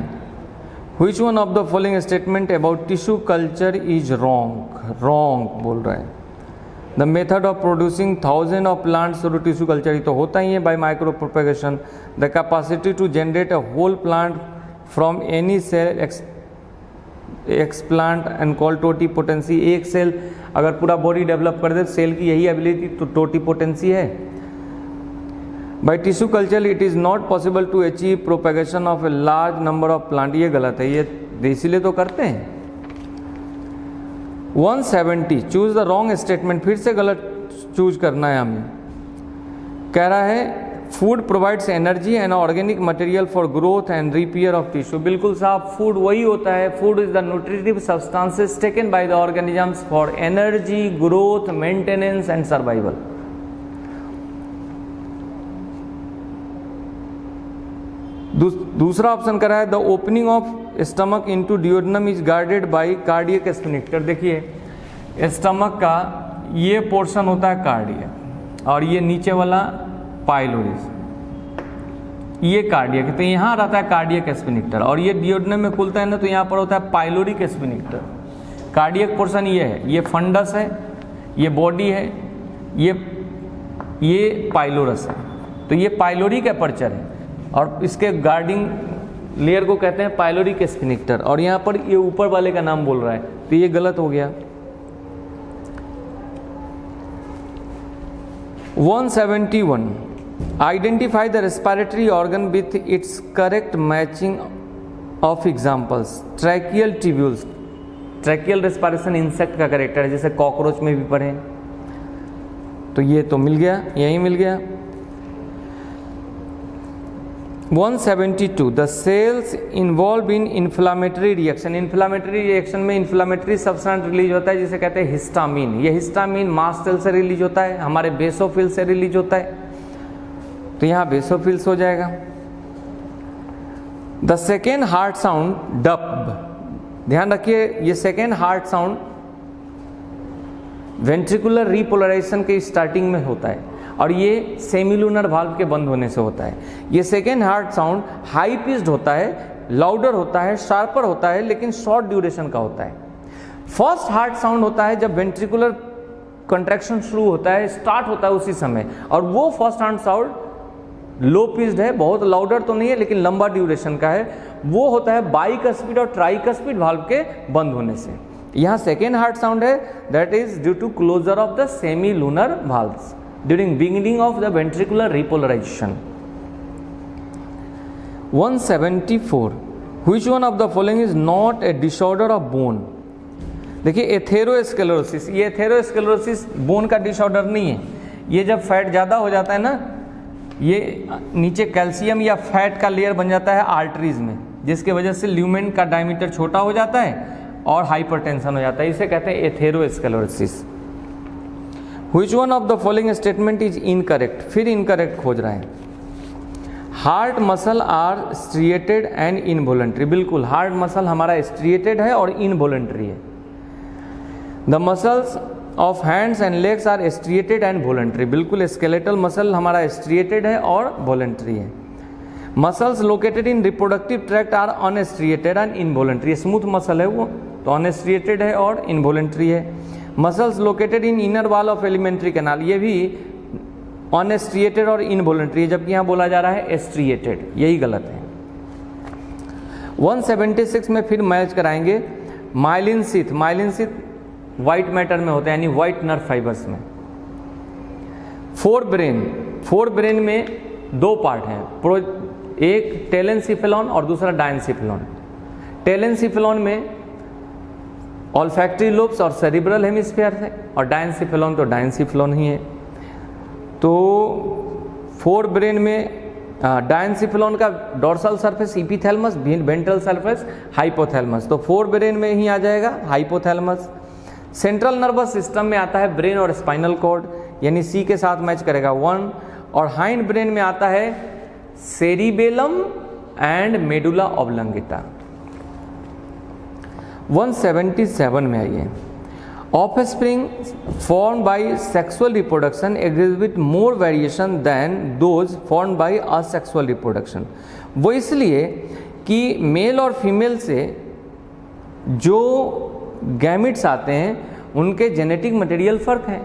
Speaker 2: Which one of the following statement about tissue culture is wrong? Wrong बोल रहा है। The method of producing thousands of plants through tissue culture, ये तो होता ही है by micro propagation. The capacity to generate a whole plant from any cell explant and called totipotency। एक cell अगर पूरा बॉडी डेवलप कर दे, सेल की यही एबिलिटी तो टोटिपोटेंसी है। By tissue culture it is not possible to achieve propagation of a large number of plant। ये गलत है, ये इसीलिए तो करते हैं। 170 चूज द रॉन्ग स्टेटमेंट, फिर से गलत चूज करना है हमें। कह रहा है food provides energy and organic material for growth and repair of tissue. बिल्कुल साहब, फूड वही होता है। Food is the nutritive substances taken by the organisms for energy, growth, maintenance and survival. दूसरा ऑप्शन करा है the opening of stomach into duodenum is guarded by cardiac sphincter. देखिए stomach का ये पोर्शन होता है कार्डियक और ये नीचे वाला पाइलोरिस, ये कार्डियक। तो यहाँ रहता है कार्डियक स्फिंक्टर और ये डियोडेनम में खुलता है ना, तो यहाँ पर होता है पाइलोरिक स्फिंक्टर। कार्डियक पोर्शन ये है, ये फंडस है, ये बॉडी है, ये पाइलोरस है। तो ये पाइलोरिक एपर्चर है और इसके गार्डिंग लेयर को कहते हैं पाइलोरिक स्फिंक्टर। और यहाँ पर ये ऊपर वाले का नाम बोल रहा है, तो ये गलत हो गया। 171 identify the respiratory organ with its correct matching of examples. Tracheal tubules, tracheal respiration insect का करेक्टर है, जैसे कॉकरोच में भी पढ़े, तो ये तो मिल गया, यही मिल गया। 172 the cells involved in inflammatory reaction. Inflammatory reaction में इन्फ्लामेटरी सब्सटेंस रिलीज होता है जिसे कहते हैं हिस्टामिन। ये हिस्टामिन मास्ट सेल से रिलीज होता है, हमारे बेसोफिल से रिलीज होता है, तो यहाँ बेसोफिल्स हो जाएगा। The second heart sound dub, ध्यान रखिए ये second heart sound ventricular repolarisation के स्टार्टिंग में होता है और ये सेमिलुनर वाल्व के बंद होने से होता है। ये second heart sound high pitched होता है, लाउडर होता है, शार्पर होता है, लेकिन शॉर्ट ड्यूरेशन का होता है। फर्स्ट हार्ट साउंड होता है जब वेंट्रिकुलर कंट्रैक्शन शुरू होता है, स्टार्ट होता है उसी समय, और वो फर्स्ट हार्ट साउंड लो पिच्ड है, बहुत लाउडर तो नहीं है लेकिन लंबा ड्यूरेशन का है। वो होता है बाइकस्पिड और ट्राइकस्पिड वाल्व के बंद होने से। यहाँ सेकेंड हार्ट साउंड है, that is due to closure of the semilunar valves during beginning of the ventricular repolarization. 174 which one of the following is not a disorder of bone। देखिए atherosclerosis, ये atherosclerosis bone का disorder नहीं है। ये जब fat ज़्यादा हो जाता है ना, ये नीचे कैल्शियम या फैट का लेयर बन जाता है आर्टरीज में, जिसके वजह से ल्यूमेन का डायमीटर छोटा हो जाता है और हाइपरटेंशन हो जाता है, इसे कहते हैं atherosclerosis. Which one of the following statement is incorrect? फिर इनकरेक्ट खोज रहे हैं। Heart muscle are striated and involuntary. बिल्कुल, हार्ट मसल हमारा स्ट्रिएटेड है और इनवॉलंटरी है। The muscles of hands and legs are striated and voluntary. बिल्कुल, स्केलेटल मसल हमारा स्ट्रिएटेड है और वॉलंटरी है। Muscles located in reproductive tract are unstriated and involuntary. Smooth muscle है वो, तो अनस्ट्रिएटेड है और इनवॉलंटरी है। Muscles located in inner wall of alimentary canal, ये भी अनस्ट्रिएटेड और इनवॉलंटरी है, जबकि यहाँ बोला जा रहा है एस्ट्रिएटेड, यही गलत है। 176 में फिर मैच कराएंगे myelin sheath. Myelin sheath white matter में होता है, यानी व्हाइट नर्व फाइबर्स में। फोर ब्रेन में दो पार्ट हैं, एक टेलेनसिफेलॉन और दूसरा डायनसिफेलॉन। टेलेनसिफेलॉन में ऑल्फैक्टरी लोब्स और सेरिब्रल हेमिस्फीयर है, और डायनसिफेलॉन तो डायनसिफेलॉन ही है। तो फोर ब्रेन में डायनसिफेलॉन का dorsal surface epithalamus, ventral surface hypothalamus, तो फोर ब्रेन में ही आ जाएगा हाइपोथैलेमस। सेंट्रल नर्वस सिस्टम में आता है ब्रेन और स्पाइनल कॉर्ड, यानी सी के साथ मैच करेगा 1। और हाइंड ब्रेन में आता है सेरिबेलम एंड मेडुला ऑब्लंगेटा। 177 में आइए। Offspring formed by sexual reproduction exhibit more variation than those formed by asexual reproduction. वो इसलिए कि मेल और फीमेल से जो गैमिट्स आते हैं उनके जेनेटिक मटेरियल फर्क है।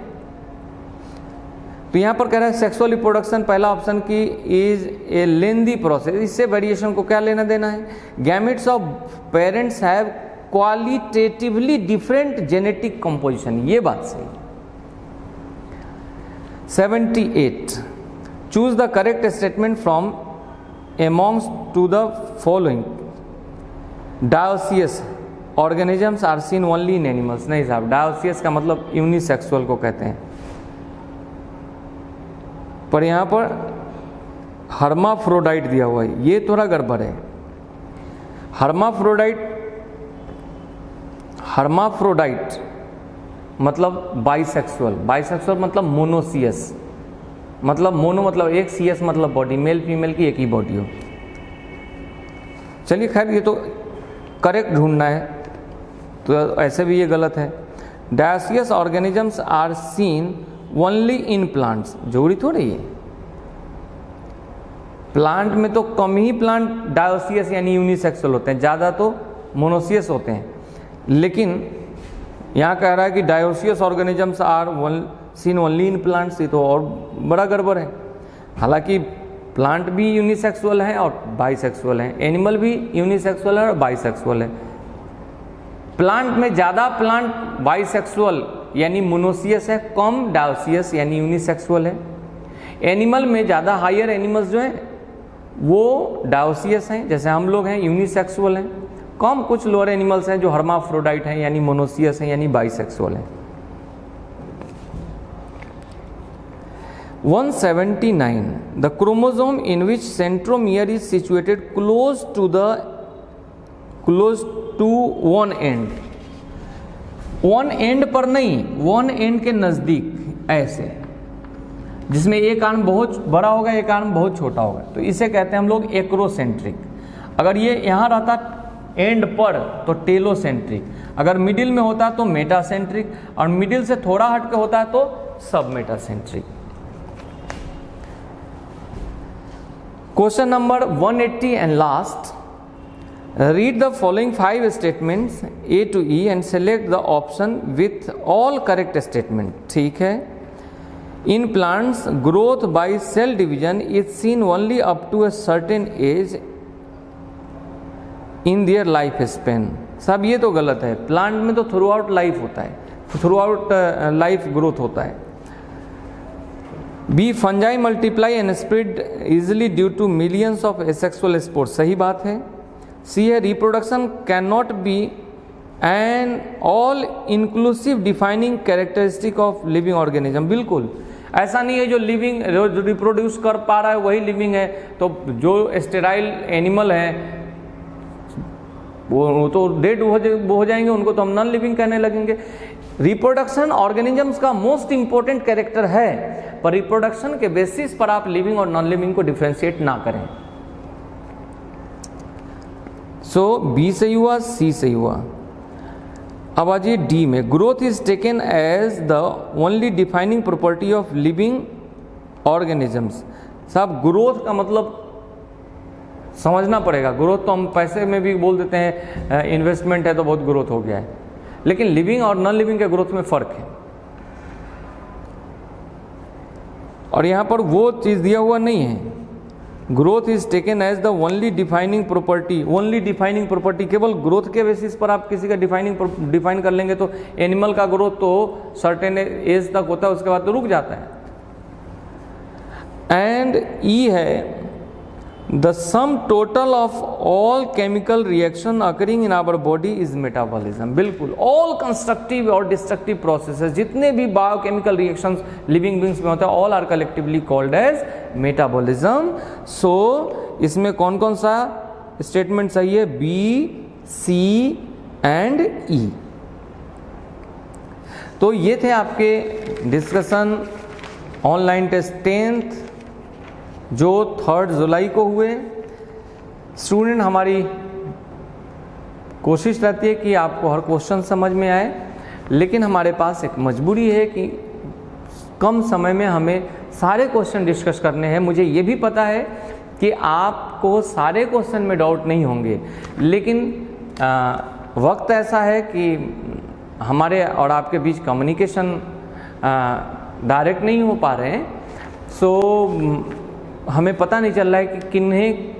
Speaker 2: तो यहाँ पर कह रहा है सेक्सुअल रिप्रोडक्शन पहला ऑप्शन की इज ए लेंदी प्रोसेस, इससे वेरिएशन को क्या लेना देना है। Gametes of parents have qualitatively different genetic composition, ये बात सही। 78 choose the correct statement from amongst to the following dioecious organisms are seen only in animals। नहीं साहब, dioecious का मतलब यूनिसेक्सुअल को कहते हैं, पर यहाँ पर हर्माफ्रोडाइट दिया हुआ है, ये थोड़ा गड़बड़ है। हर्माफ्रोडाइट मतलब बाइसेक्सुअल, बाइसेक्सुअल मतलब मोनोसियस, मतलब मोनो मतलब एक, सीएस मतलब बॉडी, मेल फीमेल की एक ही बॉडी हो। चलिए खैर ये तो करेक्ट ढूंढना है, तो ऐसे भी ये गलत है। Dioecious organisms are seen only in plants, जरूरी थोड़ी है। प्लांट में तो कम ही प्लांट डायोसियस यानी यूनिसेक्सुअल होते हैं, ज़्यादा तो मोनोसियस होते हैं। लेकिन यहाँ कह रहा है कि dioecious organisms are seen only in plants, ये तो और बड़ा गड़बड़ है। हालांकि प्लांट भी यूनिसेक्सुअल है और बाइसेक्सुअल है, एनिमल भी यूनिसेक्सुअल है और बाइसेक्सुअल है। प्लांट में ज़्यादा प्लांट बाइसेक्सुअल यानी मोनोसियस है, कम डायोसियस यानी यूनिसेक्सुअल है। एनिमल में ज़्यादा हायर एनिमल्स जो हैं वो डायोसियस हैं, जैसे हम लोग हैं यूनिसेक्सुअल हैं। कम कुछ लोअर एनिमल्स हैं जो हर्माफ्रोडाइट हैं यानी मोनोसियस हैं यानी बाइसेक्सुअल हैं। 179 the chromosome in which centromere is situated close to one end, one end पर नहीं, one end के नज़दीक, ऐसे जिसमें एक आर्म बहुत बड़ा होगा एक आर्म बहुत छोटा होगा, तो इसे कहते हैं हम लोग एक्रोसेंट्रिक। अगर ये यहाँ रहता एंड पर तो टेलोसेंट्रिक, अगर मिडिल में होता तो मेटासेंट्रिक, और मिडिल से थोड़ा हट के होता तो सब metacentric. Question number 180 and last. Read the following 5 statements A to E and select the option with all correct statement। ठीक है। In plants, growth by cell division is seen only up to a certain age in their life span। सब ये तो गलत है, plant में तो through out life होता है, थ्रू आउट लाइफ ग्रोथ होता है। B fungi multiply and spread easily due to millions of asexual spores, सही बात है। सी है reproduction can not be an all inclusive defining characteristic of living organism, बिल्कुल ऐसा नहीं है जो लिविंग जो रिप्रोड्यूस कर पा रहा है वही लिविंग है, तो जो स्टेराइल एनिमल है वो तो डेड हो जाएंगे, उनको तो हम नॉन लिविंग कहने लगेंगे। रिप्रोडक्शन ऑर्गेनिजम्स का मोस्ट इंपॉर्टेंट कैरेक्टर है, पर रिप्रोडक्शन के बेसिस पर आप लिविंग और नॉन लिविंग को डिफ्रेंशिएट ना करें। सो बी सही हुआ, सी सही हुआ। अब आ जाइए डी में, growth is taken as the only defining property of living organisms. साहब ग्रोथ का मतलब समझना पड़ेगा, ग्रोथ तो हम पैसे में भी बोल देते हैं, इन्वेस्टमेंट है तो बहुत ग्रोथ हो गया है, लेकिन लिविंग और नॉन लिविंग के ग्रोथ में फर्क है। और यहां पर वो चीज दिया हुआ नहीं है, growth is taken as the only defining property. Only defining property केवल ग्रोथ के बेसिस पर आप किसी का डिफाइन कर लेंगे तो एनिमल का ग्रोथ तो सर्टेन एज तक होता है, उसके बाद तो रुक जाता है। एंड ई है the sum total of all chemical reaction occurring in our body is metabolism. बिल्कुल, ऑल कंस्ट्रक्टिव और डिस्ट्रक्टिव प्रोसेसेस, जितने भी बायोकेमिकल रिएक्शंस लिविंग बींग्स में होता है, all are collectively called as metabolism. So इसमें कौन कौन सा स्टेटमेंट सही है? B, C and E. तो ये थे आपके डिस्कशन ऑनलाइन टेस्ट 10th जो 3 जुलाई को हुए। स्टूडेंट, हमारी कोशिश रहती है कि आपको हर क्वेश्चन समझ में आए, लेकिन हमारे पास एक मजबूरी है कि कम समय में हमें सारे क्वेश्चन डिस्कस करने हैं। मुझे ये भी पता है कि आपको सारे क्वेश्चन में डाउट नहीं होंगे, लेकिन वक्त ऐसा है कि हमारे और आपके बीच कम्युनिकेशन डायरेक्ट नहीं हो पा रहे हैं। सो हमें पता नहीं चल रहा है कि किन्हें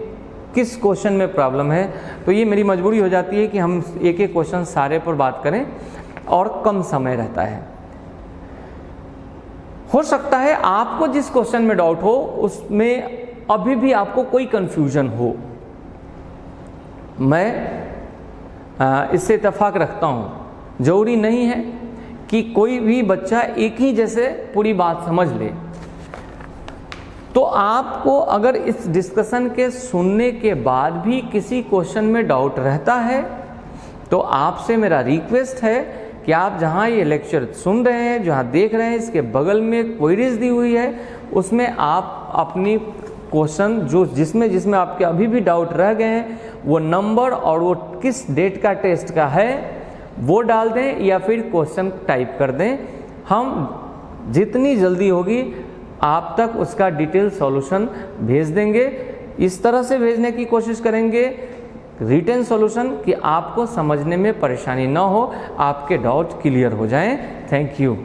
Speaker 2: किस क्वेश्चन में प्रॉब्लम है, तो ये मेरी मजबूरी हो जाती है कि हम एक एक क्वेश्चन सारे पर बात करें और कम समय रहता है। हो सकता है आपको जिस क्वेश्चन में डाउट हो उसमें अभी भी आपको कोई कंफ्यूजन हो, मैं इससे इत्तेफाक रखता हूँ। जरूरी नहीं है कि कोई भी बच्चा एक ही जैसे पूरी बात समझ ले। तो आपको अगर इस डिस्कशन के सुनने के बाद भी किसी क्वेश्चन में डाउट रहता है तो आपसे मेरा रिक्वेस्ट है कि आप जहाँ ये लेक्चर सुन रहे हैं, जहाँ देख रहे हैं, इसके बगल में क्वेरीज दी हुई है, उसमें आप अपनी क्वेश्चन जो जिसमें आपके अभी भी डाउट रह गए हैं वो नंबर और वो किस डेट का टेस्ट का है वो डाल दें या फिर क्वेश्चन टाइप कर दें। हम जितनी जल्दी होगी आप तक उसका डिटेल सॉल्यूशन भेज देंगे। इस तरह से भेजने की कोशिश करेंगे रिटन सॉल्यूशन कि आपको समझने में परेशानी ना हो, आपके डाउट क्लियर हो जाएं। Thank you.